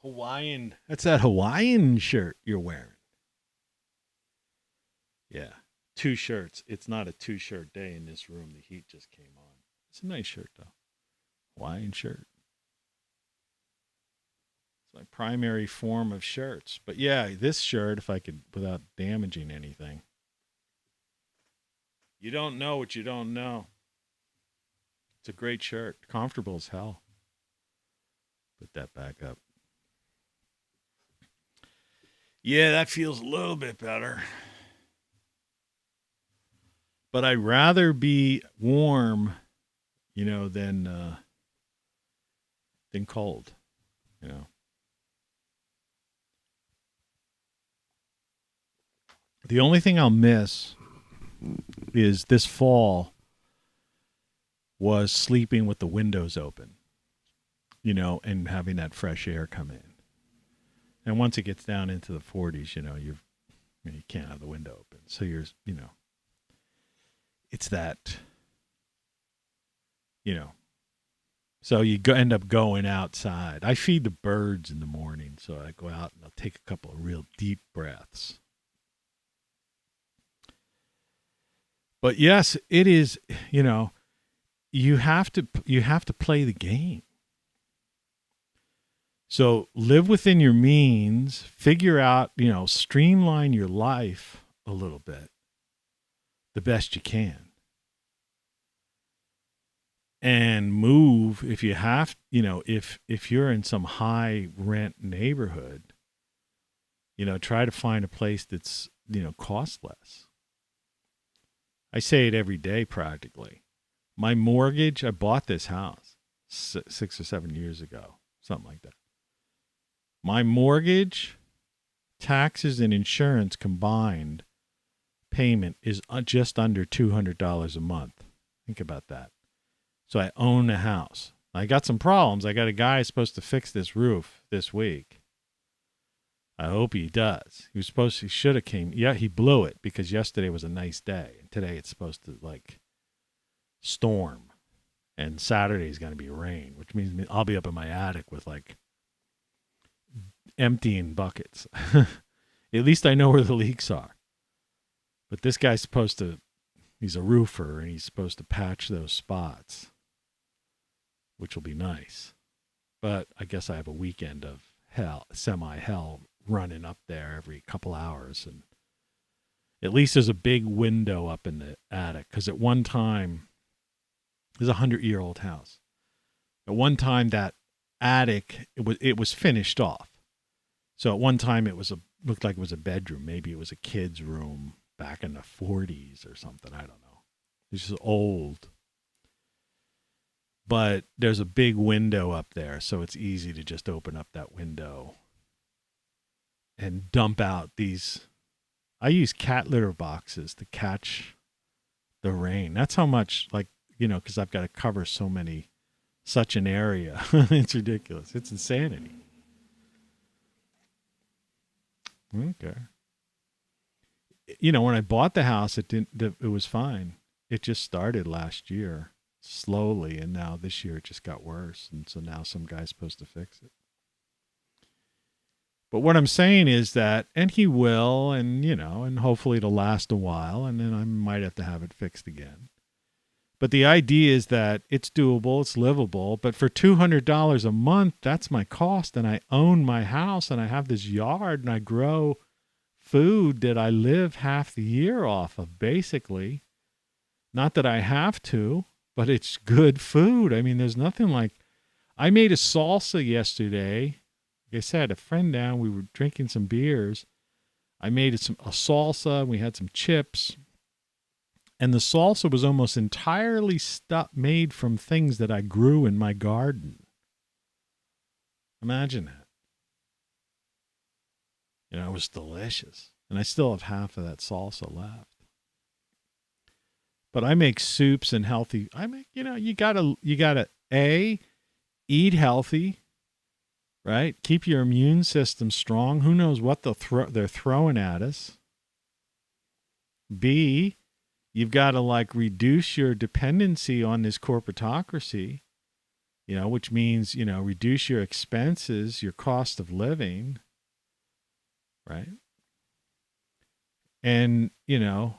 Hawaiian. That's that Hawaiian shirt you're wearing. Yeah. 2 shirts. It's not a 2-shirt day in this room. The heat just came on. It's a nice shirt, though. Hawaiian shirt. It's my primary form of shirts. But yeah, this shirt, if I could, without damaging anything. You don't know what you don't know. It's a great shirt. Comfortable as hell. Put that back up. Yeah, that feels a little bit better. But I'd rather be warm, than cold, The only thing I'll miss is this fall was sleeping with the windows open, you know, and having that fresh air come in. And once it gets down into the 40s, you know, you can't have the window open. So you're, you know, it's that, you know, so you end up going outside. I feed the birds in the morning, so I go out and I'll take a couple of real deep breaths. But yes, it is, you know, you have to play the game. So live within your means, figure out, you know, streamline your life a little bit, the best you can. And move if you have, you know, if you're in some high rent neighborhood, you know, try to find a place that's, you know, cost less. I say it every day practically. My mortgage, I bought this house 6 or 7 years ago, something like that. My mortgage, taxes, and insurance combined payment is just under $200 a month. Think about that. So I own a house. I got some problems. I got a guy who's supposed to fix this roof this week. I hope he does. He should have came. Yeah, he blew it because yesterday was a nice day. And today it's supposed to like storm. And Saturday is going to be rain, which means I'll be up in my attic with like emptying buckets. At least I know where the leaks are. But this guy's he's a roofer and he's supposed to patch those spots, which will be nice. But I guess I have a weekend of semi-hell running up there every couple hours. And at least there's a big window up in the attic. Because at one time, it was a 100-year-old house. At one time, that attic, it was finished off. So at one time, looked like it was a bedroom. Maybe it was a kid's room back in the 40s or something. I don't know. It's just old. But there's a big window up there, so it's easy to just open up that window and dump out these. I use cat litter boxes to catch the rain. That's how much, like, you know, because I've got to cover such an area. It's ridiculous. It's insanity. Okay. You know, when I bought the house, it was fine. It just started last year slowly, and now this year it just got worse. And so now some guy's supposed to fix it. But what I'm saying is that, and he will, and, you know, and hopefully it'll last a while, and then I might have to have it fixed again. But the idea is that it's doable, it's livable, but for $200 a month, that's my cost, and I own my house, and I have this yard, and I grow food that I live half the year off of, basically. Not that I have to, but it's good food. I mean, there's nothing like... I made a salsa yesterday. Like I said, a friend down, we were drinking some beers. I made a salsa, we had some chips. And the salsa was almost entirely made from things that I grew in my garden. Imagine that. You know, it was delicious. And I still have half of that salsa left. But I make soups and healthy. You gotta A, eat healthy, right? Keep your immune system strong. Who knows what they're throwing at us. B, you've got to like reduce your dependency on this corporatocracy, you know, which means, you know, reduce your expenses, your cost of living, right? And, you know,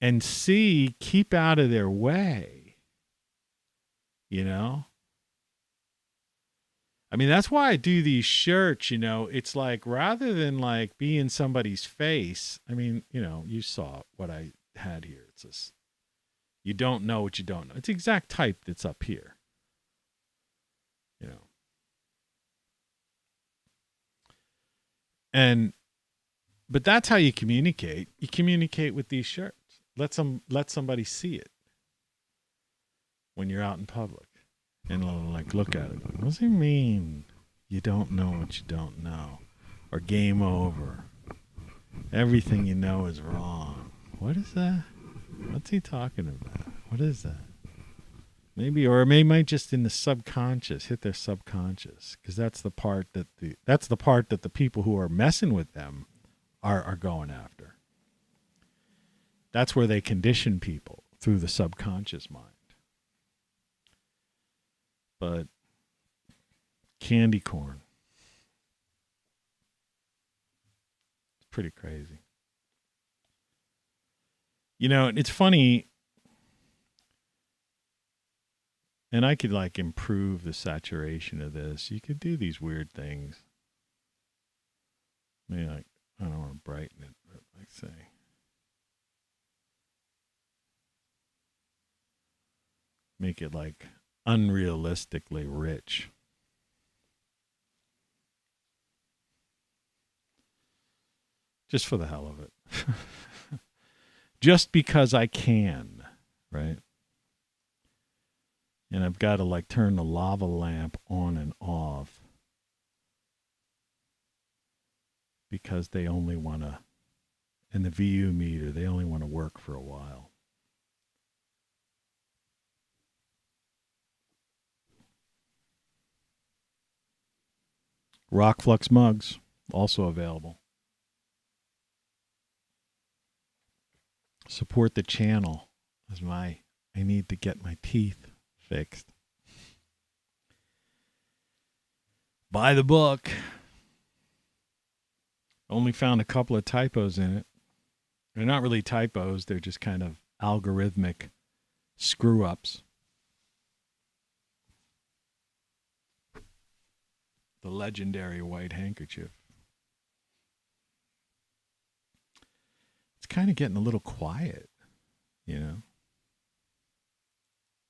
and C, keep out of their way, you know? I mean, that's why I do these shirts, you know. It's like, rather than like be in somebody's face, I mean, you know, you saw what I had here. It's this, you don't know what you don't know. It's the exact type that's up here, you know. But that's how you communicate. You communicate with these shirts. Let somebody see it when you're out in public. And like look at it. What does he mean? You don't know what you don't know. Or game over. Everything you know is wrong. What is that? What's he talking about? What is that? Maybe, or it might just in the subconscious, hit their subconscious, because that's the part that the people who are messing with them are going after. That's where they condition people, through the subconscious mind. But candy corn, it's pretty crazy. You know, it's funny. And I could like improve the saturation of this. You could do these weird things. Maybe like, I don't want to brighten it, but like say. Make it like unrealistically rich. Just for the hell of it. Just because I can, right? And I've got to like turn the lava lamp on and off because they only want to, and the VU meter, they only want to work for a while. ROCKFLUX mugs, also available. Support the channel as I need to get my teeth fixed. Buy the book. Only found a couple of typos in it. They're not really typos. They're just kind of algorithmic screw-ups. The legendary white handkerchief. It's kind of getting a little quiet, you know?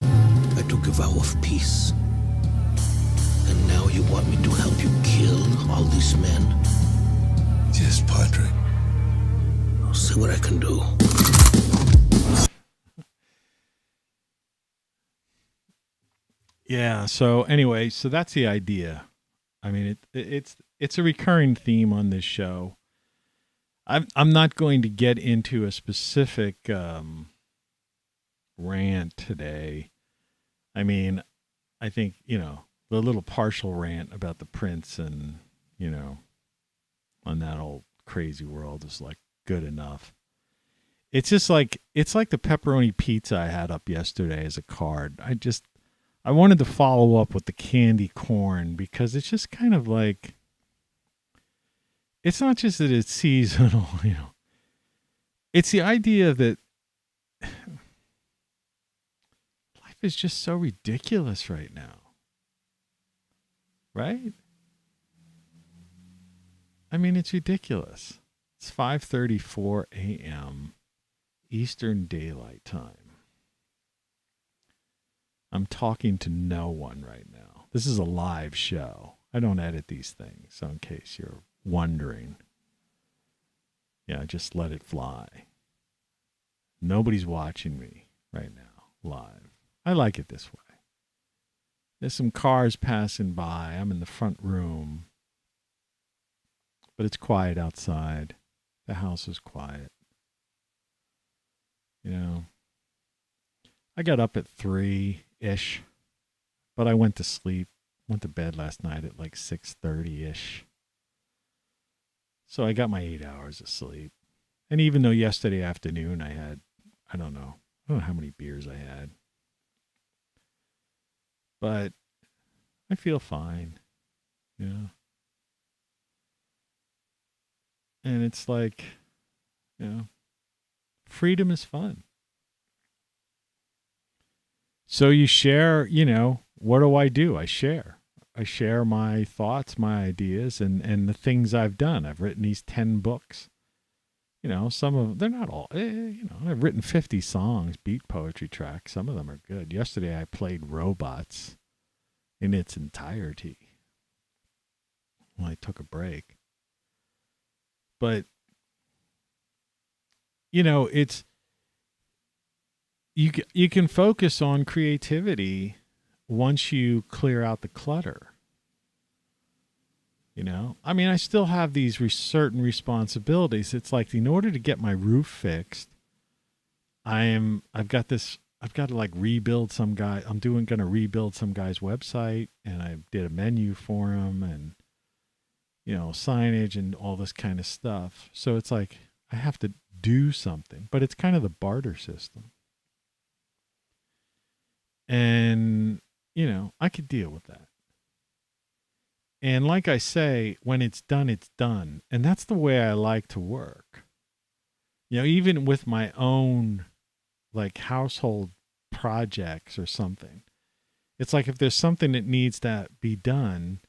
I took a vow of peace. And now you want me to help you kill all these men? Yes, Padre. I'll see what I can do. Yeah, so anyway, so that's the idea. I mean, it's a recurring theme on this show. I'm not going to get into a specific rant today. I mean, I think, you know, the little partial rant about the prince and, you know, on that old crazy world is like good enough. It's just like, it's like the pepperoni pizza I had up yesterday as a card. I wanted to follow up with the candy corn because it's just kind of like, it's not just that it's seasonal, you know. It's the idea that life is just so ridiculous right now. Right? I mean, it's ridiculous. It's 5:34 a.m. Eastern Daylight Time. I'm talking to no one right now. This is a live show. I don't edit these things, so in case you're wondering. Yeah, just let it fly. Nobody's watching me right now, live. I like it this way. There's some cars passing by. I'm in the front room. But it's quiet outside. The house is quiet. You know, I got up at 3-ish, but I went to sleep. Went to bed last night at like 6:30-ish. So I got my 8 hours of sleep. And even though yesterday afternoon I had, I don't know how many beers I had. But I feel fine. You know. And it's like, you know, freedom is fun. So you share, you know, what do? I share. I share my thoughts, my ideas, and the things I've done. I've written these 10 books. You know, some of they're not all, you know, I've written 50 songs, beat poetry tracks. Some of them are good. Yesterday I played Robots in its entirety. Well, I took a break. But, you know, it's, you can focus on creativity once you clear out the clutter. You know, I mean, I still have these certain responsibilities. It's like, in order to get my roof fixed, I'm I've got to like rebuild some guy. I'm going to rebuild some guy's website, and I did a menu for him, and signage and all this kind of stuff. So it's like I have to do something, but it's kind of the barter system. And I could deal with that. And like I say, when it's done, it's done. And that's the way I like to work. Even with my own like household projects or something. It's like if there's something that needs to be done,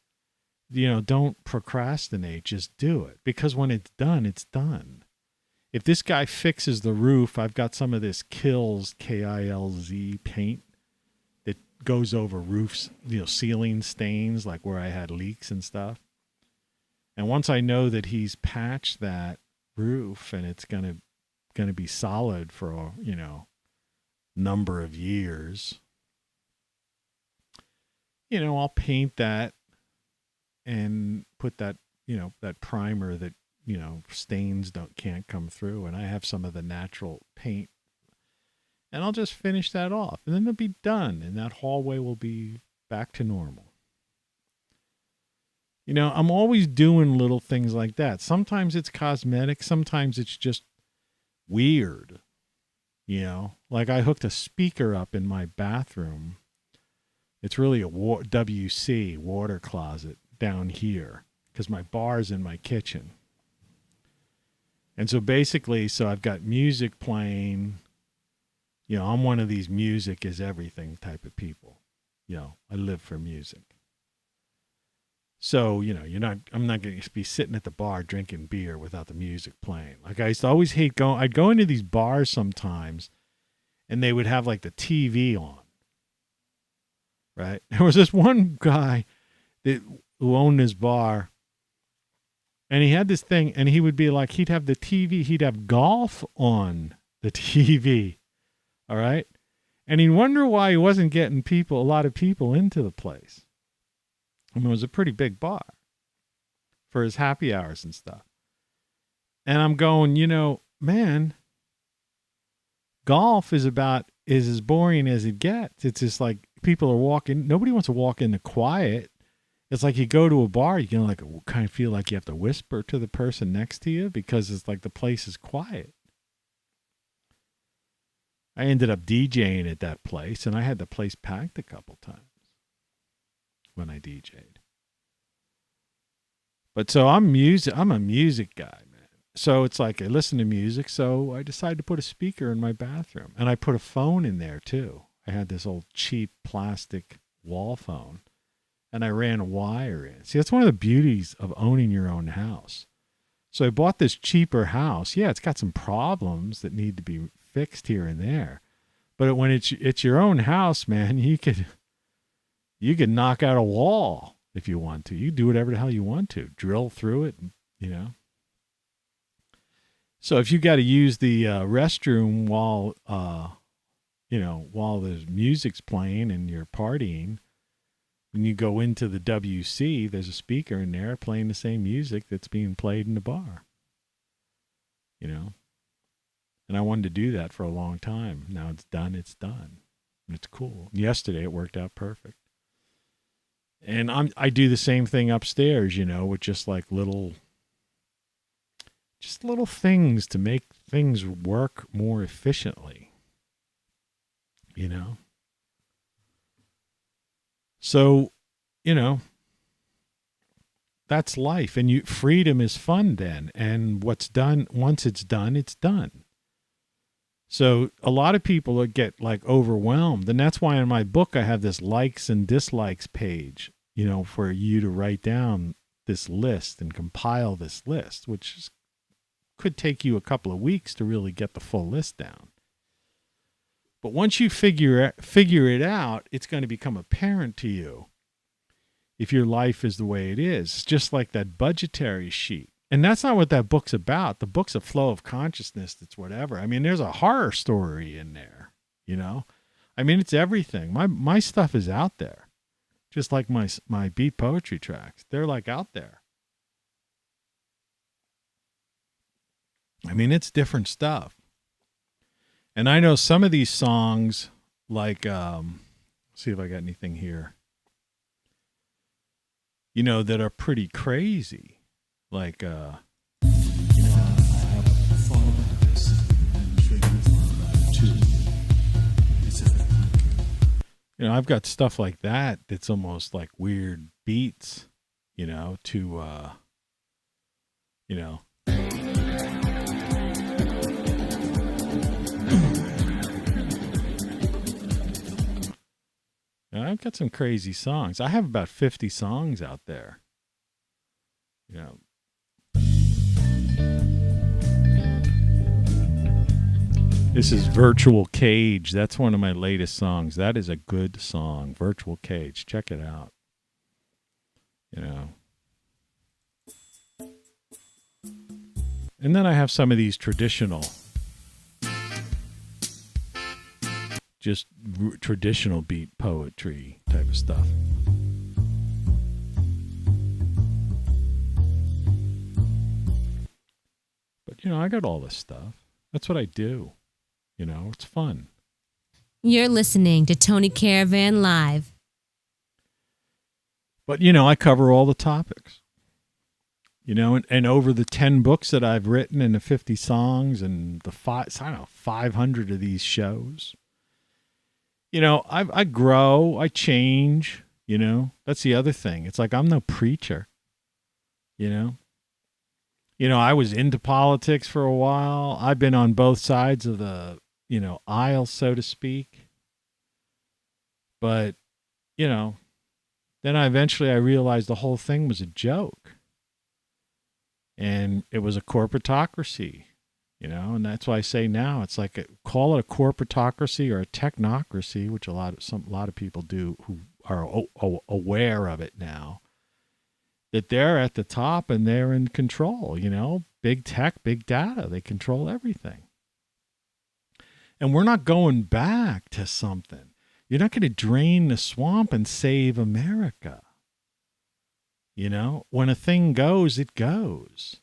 don't procrastinate, just do it. Because when it's done, it's done. If this guy fixes the roof, I've got some of this Kilz, K-I-L-Z paint that goes over roofs, ceiling stains, like where I had leaks and stuff. And once I know that he's patched that roof and it's going to be solid for a, number of years, I'll paint that and put that, that primer that, stains can't come through. And I have some of the natural paint, and I'll just finish that off, and then it'll be done, and that hallway will be back to normal. I'm always doing little things like that. Sometimes it's cosmetic. Sometimes it's just weird. Like I hooked a speaker up in my bathroom. It's really a WC water closet down here because my bar's in my kitchen. And so basically, I've got music playing. I'm one of these music is everything type of people. I live for music. So, I'm not going to be sitting at the bar drinking beer without the music playing. Like I used to always hate I'd go into these bars sometimes and they would have like the TV on. Right? There was this one guy who owned this bar, and he had this thing, and he would be like, he'd have the TV, he'd have golf on the TV. All right? And he'd wonder why he wasn't getting a lot of people into the place. I mean, it was a pretty big bar for his happy hours and stuff. And I'm going, man, golf is as boring as it gets. It's just like people are walking. Nobody wants to walk into quiet. It's like you go to a bar, you can kind of feel like you have to whisper to the person next to you because it's like the place is quiet. I ended up DJing at that place, and I had the place packed a couple times when I DJ'd. But so I'm a music guy, man. So it's like I listen to music, so I decided to put a speaker in my bathroom. And I put a phone in there too. I had this old cheap plastic wall phone, and I ran a wire in. See, that's one of the beauties of owning your own house. So I bought this cheaper house. Yeah, it's got some problems that need to be fixed here and there. But when it's your own house, man, you could knock out a wall if you want to. You do whatever the hell you want to. Drill through it, So if you got to use the restroom while the music's playing and you're partying, when you go into the WC, there's a speaker in there playing the same music that's being played in the bar. And I wanted to do that for a long time. Now it's done. It's done. And it's cool. Yesterday it worked out perfect. And I do the same thing upstairs, with just like little things to make things work more efficiently, So, that's life. And freedom is fun then. And what's done, once it's done, it's done. So a lot of people get like overwhelmed. And that's why in my book, I have this likes and dislikes page, for you to write down this list and compile this list, which could take you a couple of weeks to really get the full list down. But once you figure it out, it's going to become apparent to you if your life is the way it is. It's just like that budgetary sheet. And that's not what that book's about. The book's a flow of consciousness. That's whatever. I mean, there's a horror story in there, I mean, it's everything. My stuff is out there. Just like my beat poetry tracks. They're like out there. I mean, it's different stuff. And I know some of these songs Like, see if I got anything here. You know, that are pretty crazy. Like, you know, I've got stuff like that that's almost like weird beats, you know, to, you know. I've got some crazy songs. I have about 50 songs out there. You know. This is Virtual Cage. That's one of my latest songs. That is a good song. Virtual Cage. Check it out. You know. And then I have some of these traditional, just traditional beat poetry type of stuff. But, you know, I got all this stuff. That's what I do. You know, it's fun. You're listening to Tony Caravan Live. But, you know, I cover all the topics. You know, and over the 10 books that I've written and the 50 songs and the 500 of these shows, you know, I grow, I change, you know. That's the other thing. It's like I'm no preacher, you know. You know, I was into politics for a while. I've been on both sides of the, you know, aisle, so to speak. But, you know, then I realized the whole thing was a joke. And it was a corporatocracy, you know, and that's why I say now it's like call it a corporatocracy or a technocracy, which a lot of people do who are aware of it now. That they're at the top and they're in control, you know, big tech, big data, they control everything. And we're not going back to something. You're not going to drain the swamp and save America. You know, when a thing goes, it goes.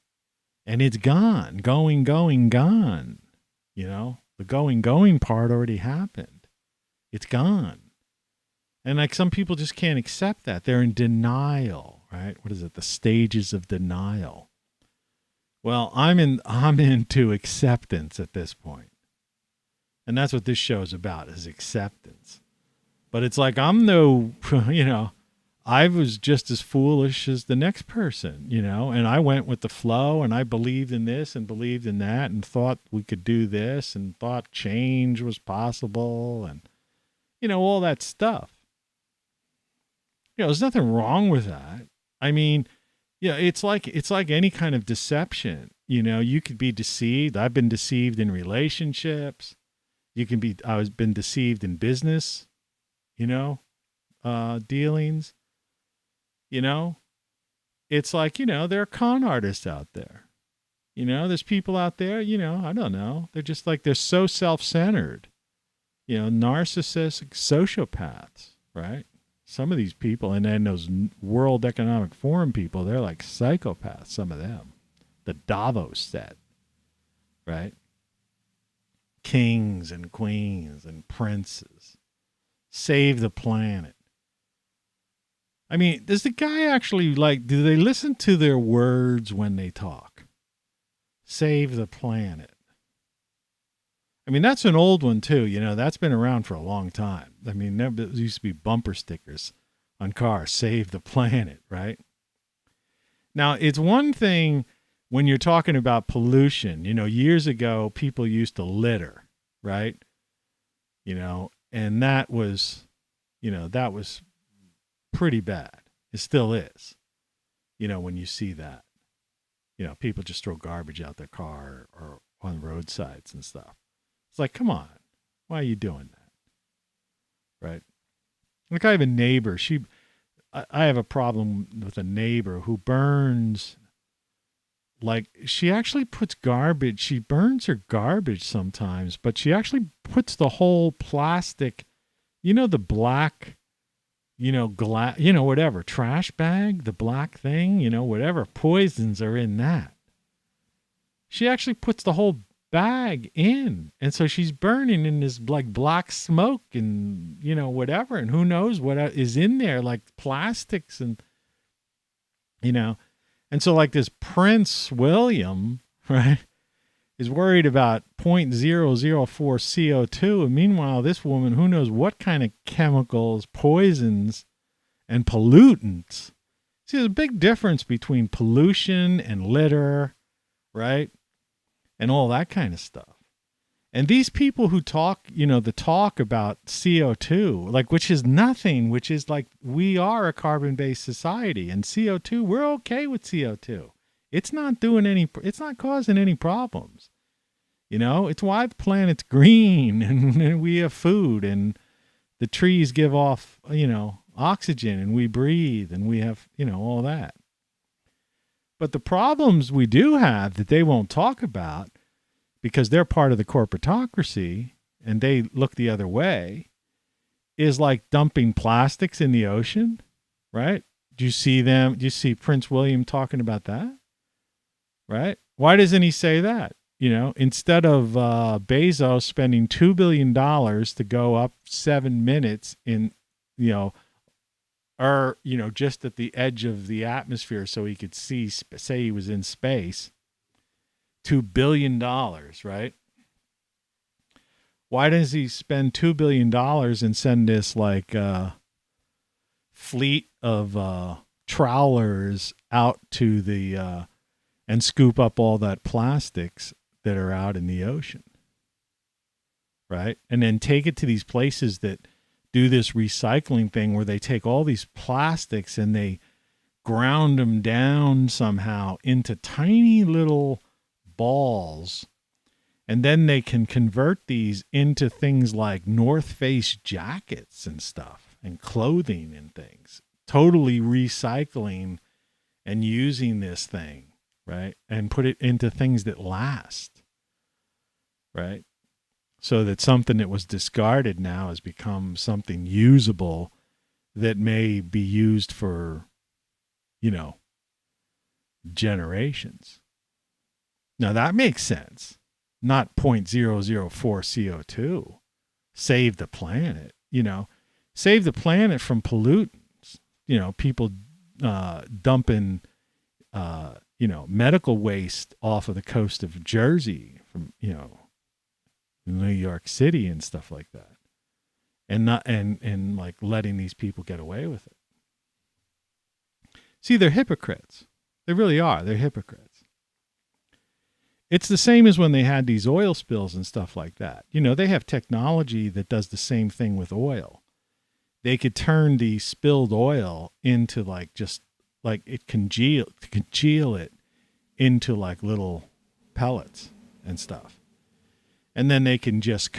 And it's gone, going, gone. You know, the going part already happened. It's gone. And like some people just can't accept that. They're in denial, right? What is it? The stages of denial. Well, I'm into acceptance at this point. And that's what this show is about, is acceptance. But it's like I'm no, you know, I was just as foolish as the next person, you know, and I went with the flow and I believed in this and believed in that and thought we could do this and thought change was possible and, you know, all that stuff. You know, there's nothing wrong with that. I mean, yeah, it's like any kind of deception. You know, you could be deceived. I've been deceived in relationships. I've been deceived in business, you know, dealings. You know, it's like, you know, there are con artists out there. You know, there's people out there, you know, I don't know. They're just like, they're so self-centered, you know, narcissistic sociopaths, right? Some of these people, and then those World Economic Forum people, they're like psychopaths, some of them. The Davos set, right? Kings and queens and princes. Save the planet. I mean, does the guy actually, like, do they listen to their words when they talk? Save the planet. I mean, that's an old one, too. You know, that's been around for a long time. I mean, there used to be bumper stickers on cars, save the planet, right? Now, it's one thing when you're talking about pollution. You know, years ago, people used to litter, right? You know, and that was pretty bad. It still is. You know, when you see that, you know, people just throw garbage out their car or on roadsides and stuff. It's like, come on, why are you doing that? Right? Like I have a neighbor. I have a problem with a neighbor who burns. Like she actually puts garbage. She burns her garbage sometimes, but she actually puts the whole plastic, you know, the black, you know, glass, you know, whatever, trash bag, the black thing, you know, whatever poisons are in that. She actually puts the whole bag in. And so she's burning in this like black smoke and, you know, whatever. And who knows what is in there, like plastics and, you know. And so like this Prince William, right, is worried about 0.004 CO2. And meanwhile, this woman, who knows what kind of chemicals, poisons, and pollutants. See, there's a big difference between pollution and litter, right? And all that kind of stuff. And these people who talk, you know, the talk about CO2, like, which is nothing, which is like, we are a carbon-based society, and CO2, we're okay with CO2. It's not causing any problems. You know, it's why the planet's green and we have food and the trees give off, you know, oxygen and we breathe and we have, you know, all that. But the problems we do have that they won't talk about because they're part of the corporatocracy and they look the other way is like dumping plastics in the ocean, right? Do you see Prince William talking about that? Right? Why doesn't he say that? You know, instead of Bezos spending $2 billion to go up 7 minutes in, you know, or, you know, just at the edge of the atmosphere so he could see, say he was in space, $2 billion, right? Why does he spend $2 billion and send this like fleet of trawlers out to the and scoop up all that plastics that are out in the ocean, right? And then take it to these places that do this recycling thing where they take all these plastics and they ground them down somehow into tiny little balls. And then they can convert these into things like North Face jackets and stuff and clothing and things, totally recycling and using this thing, right? And put it into things that last, right? So that something that was discarded now has become something usable that may be used for, you know, generations. Now that makes sense. Not 0.004 CO2. Save the planet, you know. Save the planet from pollutants. You know, people dumping, you know, medical waste off of the coast of Jersey from, you know, New York City and stuff like that. And not and like letting these people get away with it. See, they're hypocrites. They really are. They're hypocrites. It's the same as when they had these oil spills and stuff like that. You know, they have technology that does the same thing with oil. They could turn the spilled oil into like just like it congeal it into like little pellets and stuff. And then they can just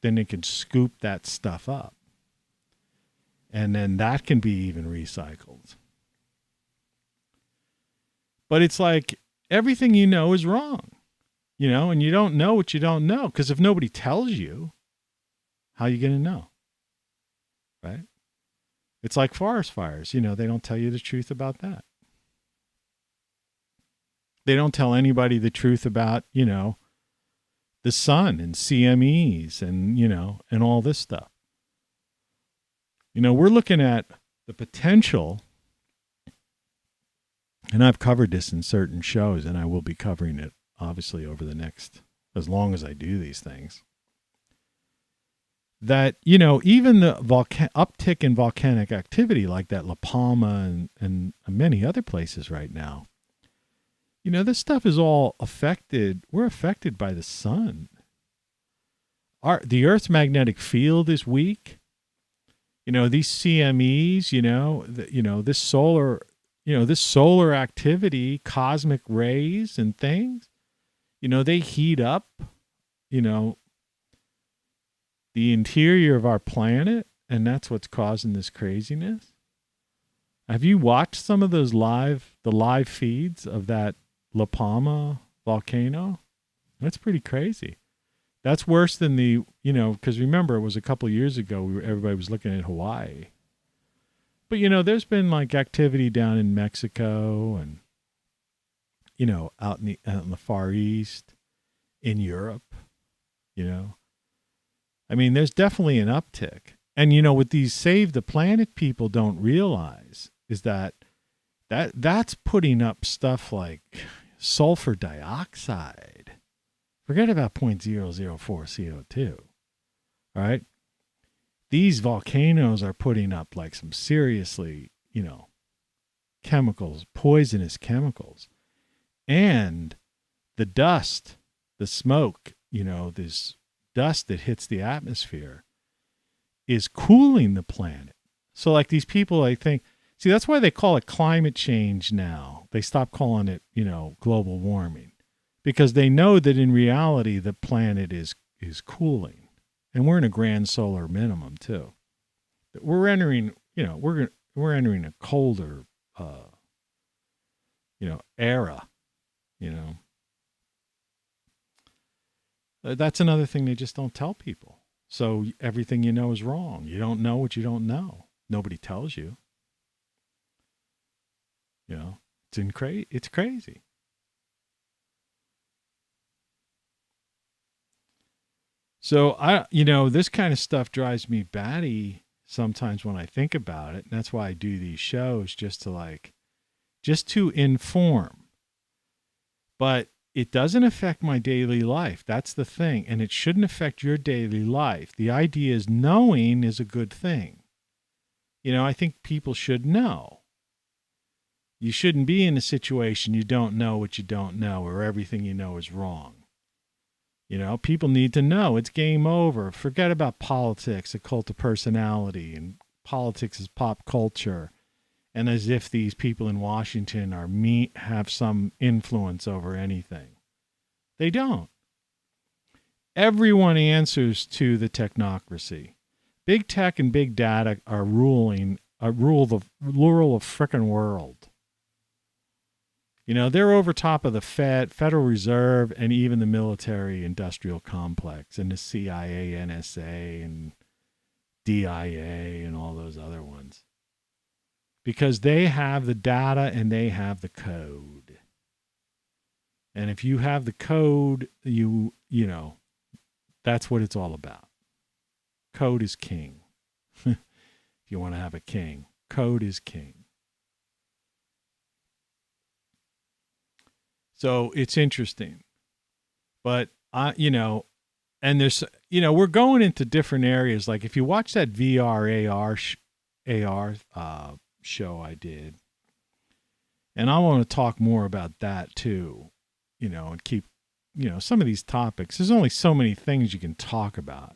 then they can scoop that stuff up. And then that can be even recycled. But it's like everything you know is wrong, you know, and you don't know what you don't know. Because if nobody tells you, how are you going to know? Right? It's like forest fires. You know, they don't tell you the truth about that. They don't tell anybody the truth about, you know, the sun and CMEs and, you know, and all this stuff. You know, we're looking at the potential, and I've covered this in certain shows, and I will be covering it, obviously, over the next, as long as I do these things, that, you know, even the uptick in volcanic activity like that La Palma and many other places right now, you know, this stuff is all affected. We're affected by the sun. The Earth's magnetic field is weak. You know, these CMEs, you know, this solar activity, cosmic rays and things, you know, they heat up, you know, the interior of our planet, and that's what's causing this craziness. Have you watched some of those live feeds of that La Palma volcano? That's pretty crazy. That's worse than the, you know, because remember, it was a couple of years ago, everybody was looking at Hawaii. But, you know, there's been like activity down in Mexico and, you know, out in the Far East in Europe, you know. I mean, there's definitely an uptick. And, you know, what these Save the Planet people don't realize is that's putting up stuff like sulfur dioxide. Forget about 0.004 CO2. All right. These volcanoes are putting up like some seriously, you know, chemicals, poisonous chemicals. And the dust, the smoke, you know, this dust that hits the atmosphere is cooling the planet. So like these people, I think, see, that's why they call it climate change now. They stopped calling it, you know, global warming, because they know that in reality the planet is cooling, and we're in a grand solar minimum too. We're entering, you know, we're entering a colder, you know, era, you know. That's another thing they just don't tell people. So everything you know is wrong. You don't know what you don't know. Nobody tells you. You know, it's crazy. So you know, this kind of stuff drives me batty sometimes when I think about it. And that's why I do these shows, just to inform. But it doesn't affect my daily life. That's the thing. And it shouldn't affect your daily life. The idea is knowing is a good thing. You know, I think people should know. You shouldn't be in a situation you don't know what you don't know, or everything you know is wrong. You know, people need to know it's game over. Forget about politics, a cult of personality, and politics is pop culture. And as if these people in Washington have some influence over anything. They don't. Everyone answers to the technocracy. Big tech and big data are rule the frickin' world. You know, they're over top of the Federal Reserve, and even the military industrial complex, and the CIA, NSA, and DIA, and all those other ones. Because they have the data and they have the code. And if you have the code, you know, that's what it's all about. Code is king. If you want to have a king, code is king. So it's interesting. But, you know, and there's, you know, we're going into different areas. Like if you watch that VR AR show I did, and I want to talk more about that too, you know, and keep, you know, some of these topics. There's only so many things you can talk about,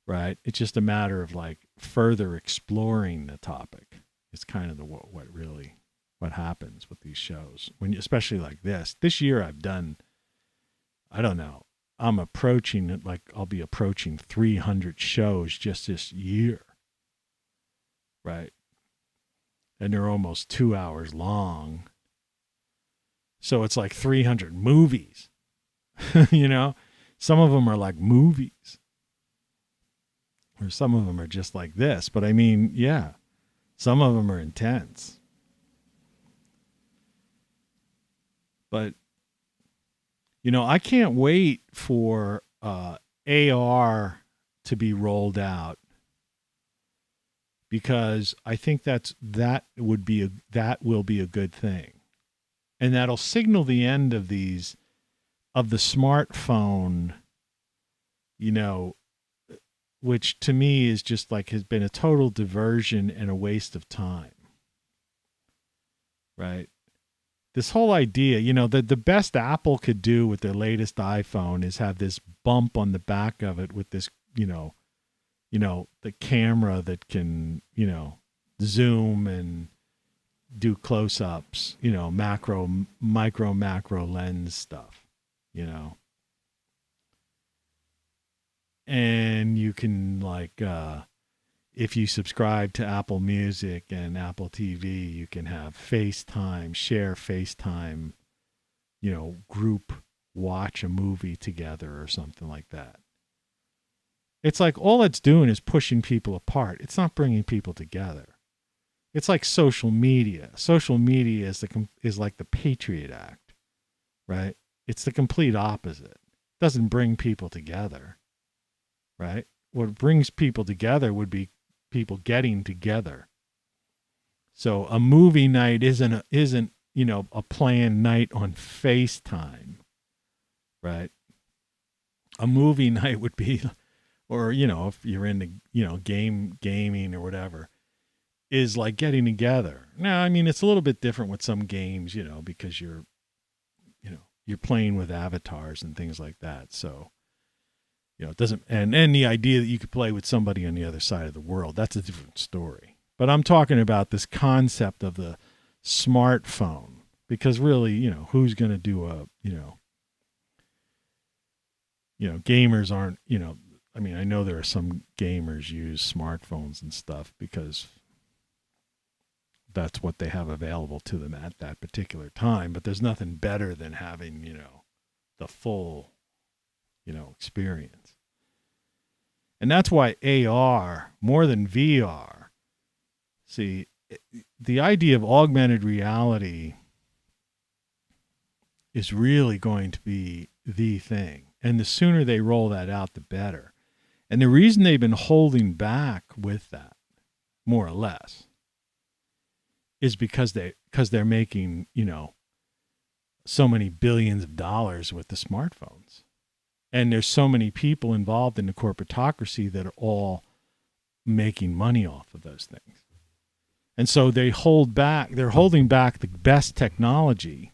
right? It's just a matter of like further exploring the topic. It's kind of what happens with these shows, when especially like this year I've done, I don't know, I'm approaching it, like I'll be approaching 300 shows just this year, right? And they're almost 2 hours long. So it's like 300 movies, you know, some of them are like movies, or some of them are just like this, but I mean, yeah, some of them are intense. But, you know, I can't wait for AR to be rolled out, because I think that will be a good thing. And that'll signal the end of the smartphone, you know, which to me is just like has been a total diversion and a waste of time. Right? This whole idea, you know, the best Apple could do with their latest iPhone is have this bump on the back of it with this, you know, the camera that can, you know, zoom and do close-ups, you know, macro lens stuff, you know. And you can, like, if you subscribe to Apple Music and Apple TV, you can have FaceTime, share FaceTime, you know, group watch a movie together or something like that. It's like all it's doing is pushing people apart. It's not bringing people together. It's like social media. Social media is like the Patriot Act, right? It's the complete opposite. doesn't bring people together, right? What brings people together would be people getting together. So a movie night isn't a planned night on FaceTime, right? A movie night would be, or if you're into gaming or whatever, is like getting together. Now, I mean, it's a little bit different with some games, because you're playing with avatars and things like that. So, it doesn't, and the idea that you could play with somebody on the other side of the world, that's a different story. But I'm talking about this concept of the smartphone, because really, who's going to do gamers aren't, I mean, I know there are some gamers use smartphones and stuff because that's what they have available to them at that particular time. But there's nothing better than having, the full, experience. And that's why AR, more than VR, see, the idea of augmented reality is really going to be the thing. And the sooner they roll that out, the better. And the reason they've been holding back with that, more or less, is because they're making, so many billions of dollars with the smartphones. And there's so many people involved in the corporatocracy that are all making money off of those things. And so they're holding back the best technology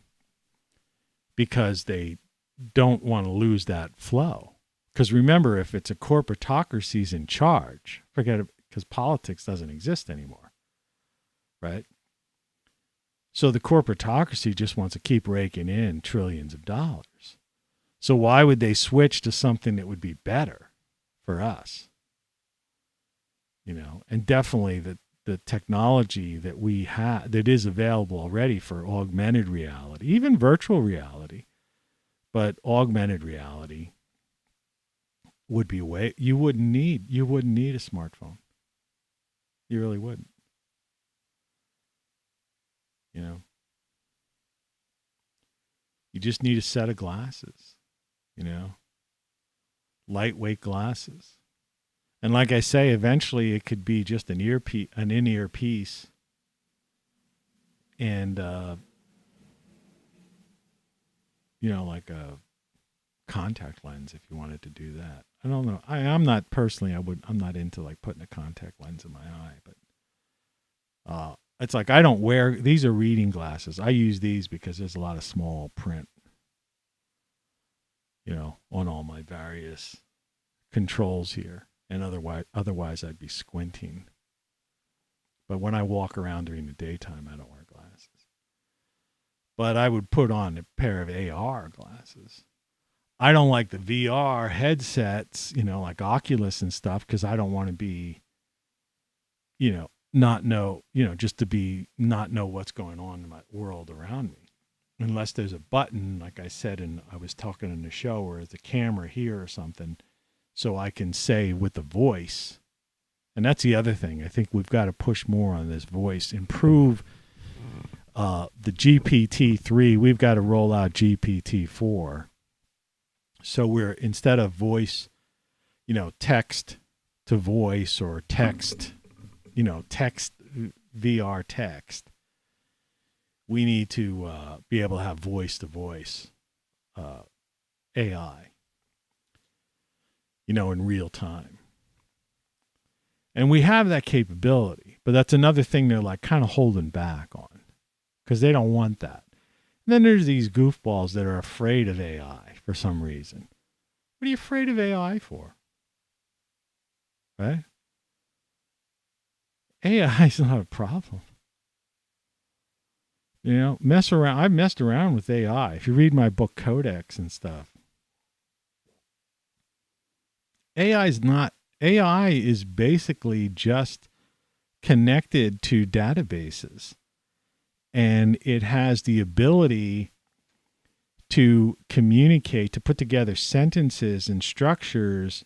because they don't want to lose that flow. Because remember, if it's a corporatocracy's in charge, forget it, because politics doesn't exist anymore, right? So the corporatocracy just wants to keep raking in trillions of dollars. So why would they switch to something that would be better for us? And definitely the technology that we have, that is available already for augmented reality, even virtual reality, but augmented reality would be you wouldn't need a smartphone. You really wouldn't. You just need a set of glasses, lightweight glasses. And like I say, eventually it could be just an in-ear piece, and like a contact lens if you wanted to do that. I don't know. I'm not personally. I'm not into like putting a contact lens in my eye, but it's like I don't wear. These are reading glasses. I use these because there's a lot of small print, on all my various controls here. And otherwise I'd be squinting. But when I walk around during the daytime, I don't wear glasses. But I would put on a pair of AR glasses. I don't like the VR headsets, like Oculus and stuff, because I don't want to be, not know what's going on in my world around me. Unless there's a button, like I said, and I was talking in the show, or there's a camera here or something, so I can say with the voice. And that's the other thing. I think we've got to push more on this voice, improve the GPT-3. We've got to roll out GPT-4. So we're, instead of voice, text to voice, or text, text, VR text, we need to be able to have voice to voice AI, in real time. And we have that capability, but that's another thing they're like kind of holding back on, because they don't want that. And then there's these goofballs that are afraid of AI for some reason. What are you afraid of AI for? Right? AI is not a problem. Mess around. I've messed around with AI. If you read my book Codex and stuff, AI is basically just connected to databases, and it has the ability to communicate, to put together sentences and structures.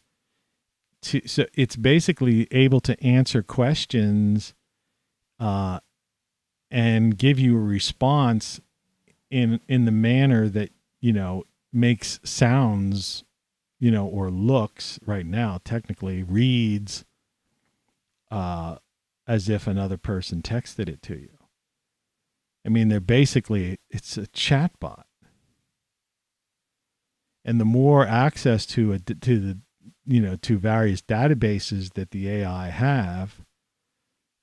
So it's basically able to answer questions and give you a response in the manner that, makes sounds or looks right now, technically reads as if another person texted it to you. I mean, it's a chatbot. And the more access to various databases that the AI have,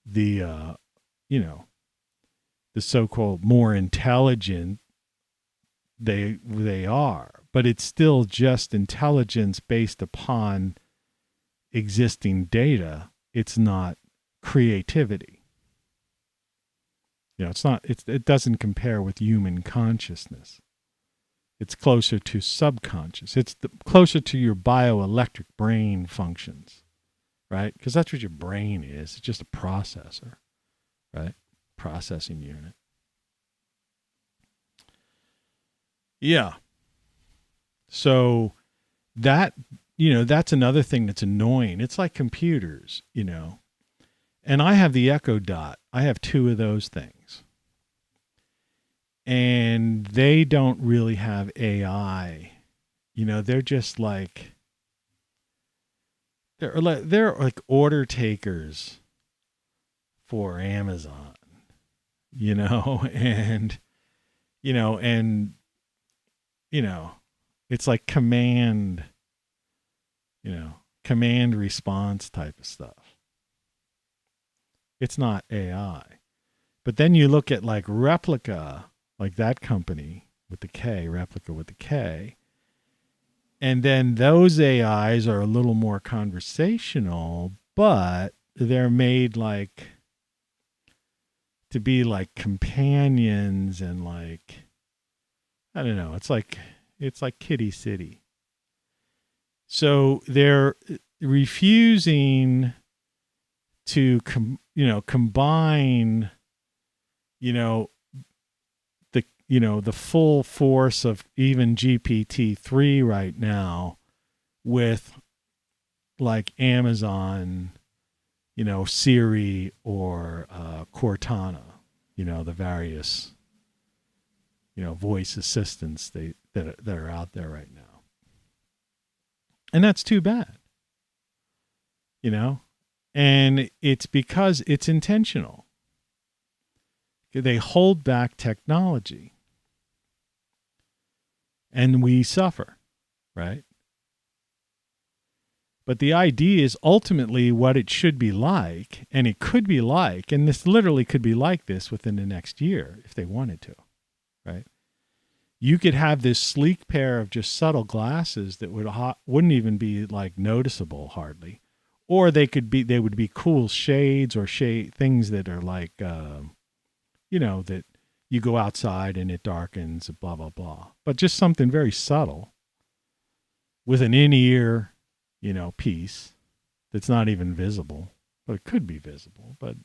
the so-called more intelligent they are. But it's still just intelligence based upon existing data. It's not creativity. It doesn't compare with human consciousness. It's closer to subconscious. It's closer to your bioelectric brain functions, right? Because that's what your brain is. It's just a processor, right? Processing unit. Yeah. So that's another thing that's annoying. It's like computers, And I have the Echo Dot. I have 2 of those things. And they don't really have AI. They're just like they're like order takers for Amazon. And it's like command response type of stuff. It's not AI. But then you look at like Replica, like that company with the K, Replica with the K. And then those AIs are a little more conversational, but they're made like to be like companions and like, I don't know. It's like Kitty City. So they're refusing to combine, the full force of even GPT-3 right now with like Amazon, Siri or Cortana, the various, voice assistants that are out there right now. And that's too bad, and it's because it's intentional. They hold back technology and we suffer, right? But the idea is ultimately what it should be like, and it could be like, and this literally could be like this within the next year if they wanted to, right? You could have this sleek pair of just subtle glasses that wouldn't even be like noticeable hardly, or they would be cool shades or things that are like, that you go outside and it darkens, blah, blah, blah. But just something very subtle with an in-ear, piece that's not even visible, but it could be visible, but,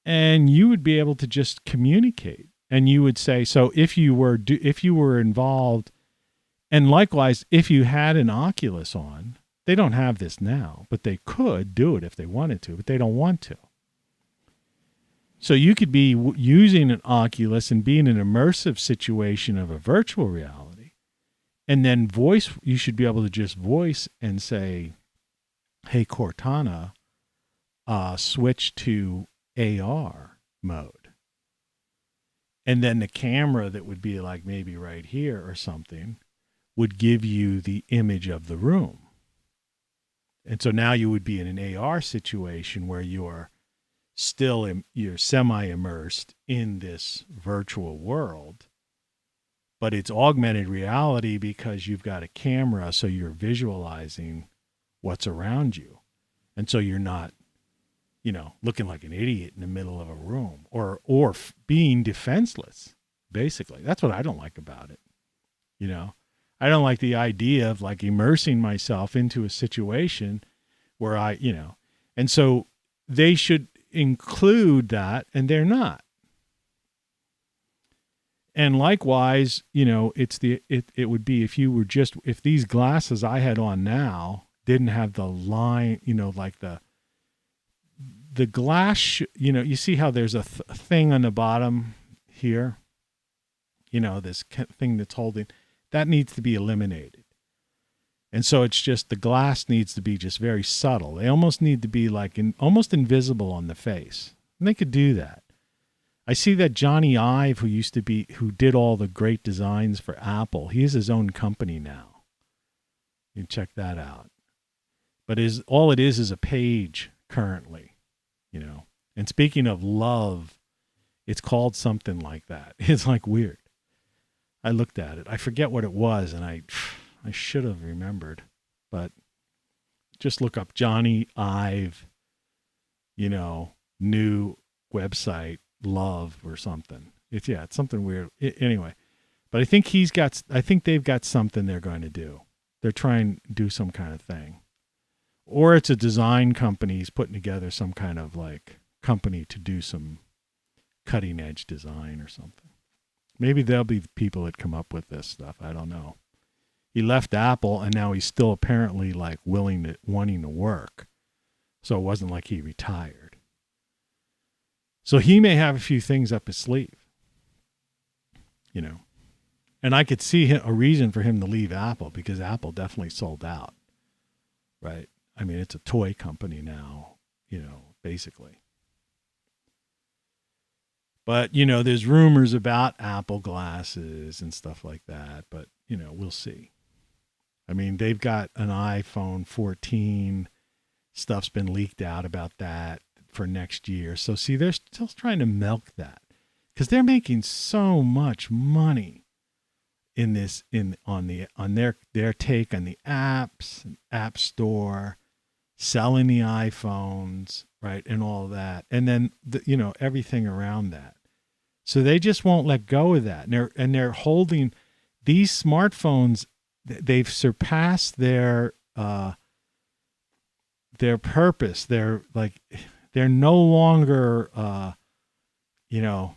And you would be able to just communicate. And you would say, so if you were involved, and likewise, if you had an Oculus on, they don't have this now, but they could do it if they wanted to, but they don't want to. So you could be using an Oculus and be in an immersive situation of a virtual reality, and then you should be able to just voice and say, hey, Cortana, switch to AR mode. And then the camera that would be like maybe right here or something would give you the image of the room. And so now you would be in an AR situation where you're semi-immersed in this virtual world, but it's augmented reality because you've got a camera, so you're visualizing what's around you. And so you're not, looking like an idiot in the middle of a room or being defenseless, basically. That's what I don't like about it. I don't like the idea of like immersing myself into a situation where and so they should include that, and they're not. And likewise, it would be if these glasses I had on now didn't have the line, like the glass, you see how there's a thing on the bottom here, this thing that's holding, That needs to be eliminated. And so it's just the glass needs to be just very subtle. They almost need to be like almost invisible on the face. And they could do that. I see that Johnny Ive, who did all the great designs for Apple, he has his own company now. You can check that out. But all it is a page currently, you know. And speaking of love, it's called something like that. It's like weird. I looked at it. I forget what it was, and I should have remembered. But just look up Johnny Ive, you know, new website, love or something. It's something weird. Anyway, but I think they've got something they're going to do. They're trying to do some kind of thing. Or it's a design company he's putting together some kind of like company to do some cutting edge design or something. Maybe they'll be the people that come up with this stuff. I don't know. He left Apple and now he's still apparently like wanting to work. So it wasn't like he retired. So he may have a few things up his sleeve, you know. And I could see a reason for him to leave Apple because Apple definitely sold out, right? I mean, it's a toy company now, you know, basically. But, you know, there's rumors about Apple glasses and stuff like that. But, you know, we'll see. I mean, they've got an iPhone 14. Stuff's been leaked out about that for next year. So, see, they're still trying to milk that because they're making so much money in this, on their take on the apps, and App Store, selling the iPhones, right, and all that, and then you know, everything around that. So they just won't let go of that, and they're holding these smartphones. They've surpassed their purpose. They're no longer, you know,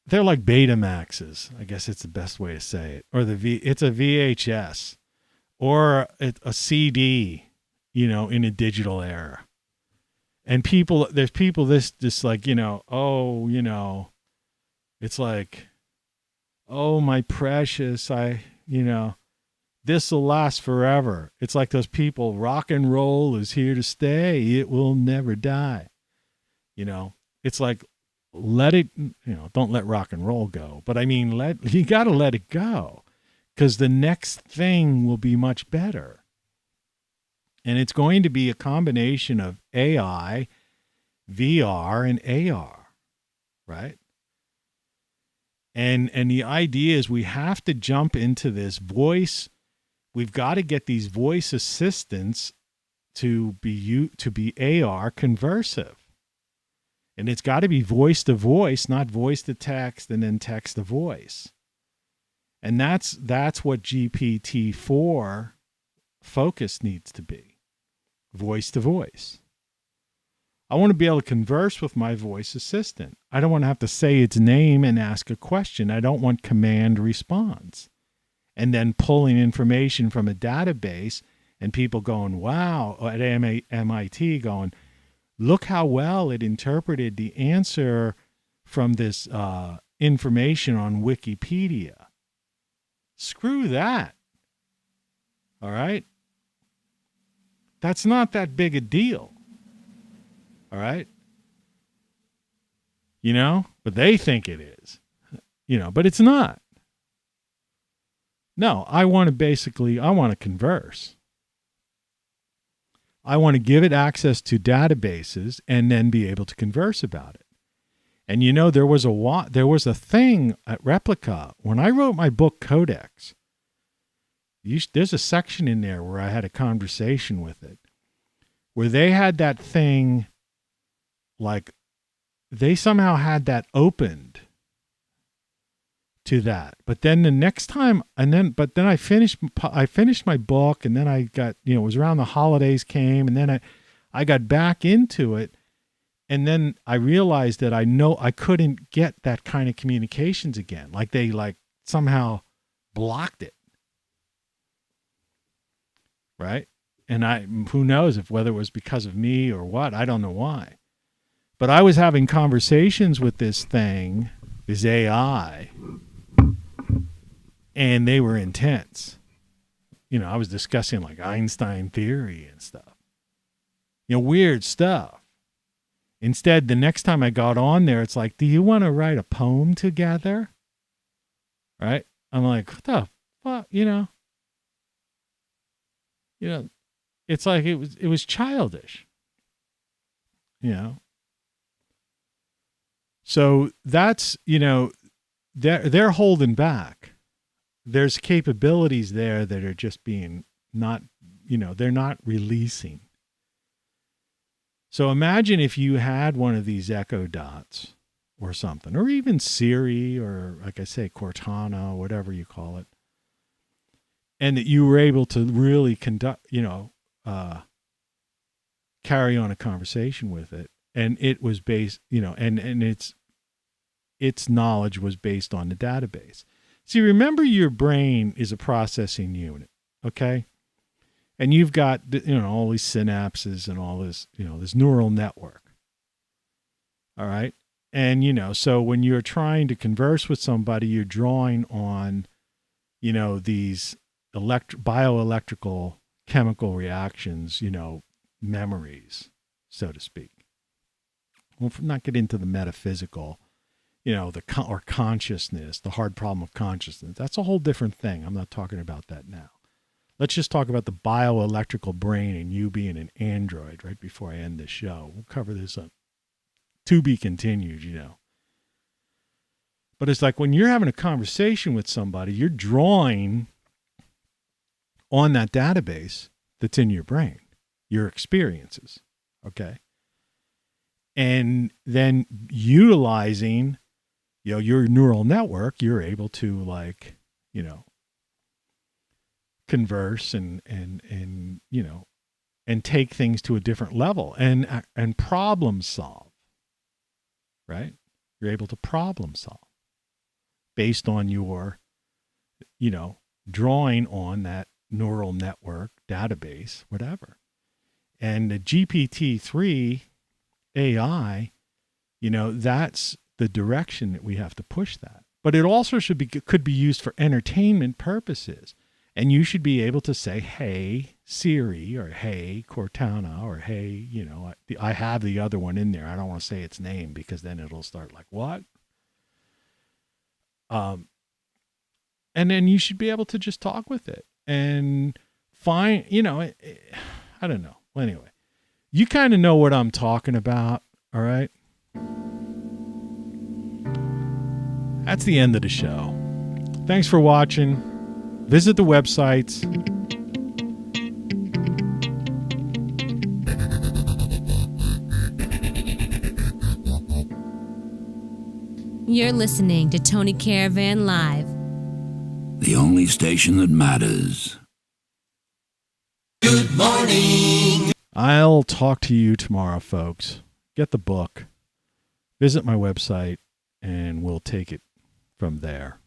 they're like Betamaxes. I guess it's the best way to say it. Or it's a VHS or a CD, you know, in a digital era. And there's people this like, you know, oh, you know, it's like, oh, my precious, you know, this will last forever. It's like those people, rock and roll is here to stay. It will never die. You know, it's like, let it, you know, don't let rock and roll go. But I mean, you got to let it go because the next thing will be much better. And it's going to be a combination of AI, VR, and AR, right? And the idea is we have to jump into this voice. We've got to get these voice assistants to be AR conversive. And it's got to be voice to voice, not voice to text and then text to voice. And that's what GPT-4 focus needs to be. Voice to voice. I want to be able to converse with my voice assistant. I don't want to have to say its name and ask a question. I don't want command response. And then pulling information from a database and people going, wow, at MIT going, look how well it interpreted the answer from this information on Wikipedia. Screw that. All right? That's not that big a deal. All right? You know? But they think it is. You know, but it's not. No, I want to converse. I want to give it access to databases and then be able to converse about it. And you know, there was a thing at Replica when I wrote my book Codex. There's a section in there where I had a conversation with it, where they had that thing, like they somehow had that opened to that. But then the next time, but then I finished my book, and then I got, you know, it was around the holidays came, and then I got back into it, and then I realized that I couldn't get that kind of communications again. Like they somehow blocked it. Right? And who knows whether it was because of me or what, I don't know why. But I was having conversations with this thing, is AI, and they were intense. I was discussing like Einstein theory and stuff. Weird stuff. Instead, the next time I got on there, it's like, do you want to write a poem together? Right? I'm like, what the fuck? It's like it was childish. So that's, they're holding back. There's capabilities there that are just being not, they're not releasing. So imagine if you had one of these Echo Dots or something, or even Siri, or like I say, Cortana, whatever you call it, and that you were able to really conduct, carry on a conversation with it. And it was based, and its knowledge was based on the database. See, remember, your brain is a processing unit, okay? And you've got, all these synapses and all this, this neural network. All right? And, so when you're trying to converse with somebody, you're drawing on, these bioelectrical chemical reactions, memories, so to speak. We'll not get into the metaphysical, or consciousness, the hard problem of consciousness. That's a whole different thing. I'm not talking about that now. Let's just talk about the bioelectrical brain and you being an android right before I end this show. We'll cover this up. To be continued, But it's like when you're having a conversation with somebody, you're drawing on that database that's in your brain, your experiences, okay? And then utilizing, your neural network, you're able to converse and take things to a different level and problem solve, right? You're able to problem solve based on your, drawing on that neural network database, whatever. And the GPT-3 AI, that's the direction that we have to push that. But it also could be used for entertainment purposes. And you should be able to say, hey, Siri, or hey, Cortana, or hey, I have the other one in there. I don't want to say its name because then it'll start like, what? And then you should be able to just talk with it and find, I don't know. Well, anyway, you kind of know what I'm talking about. All right. That's the end of the show. Thanks for watching. Visit the websites. You're listening to Tony Caravan Live. The only station that matters. Good morning. I'll talk to you tomorrow, folks. Get the book. Visit my website, and we'll take it from there.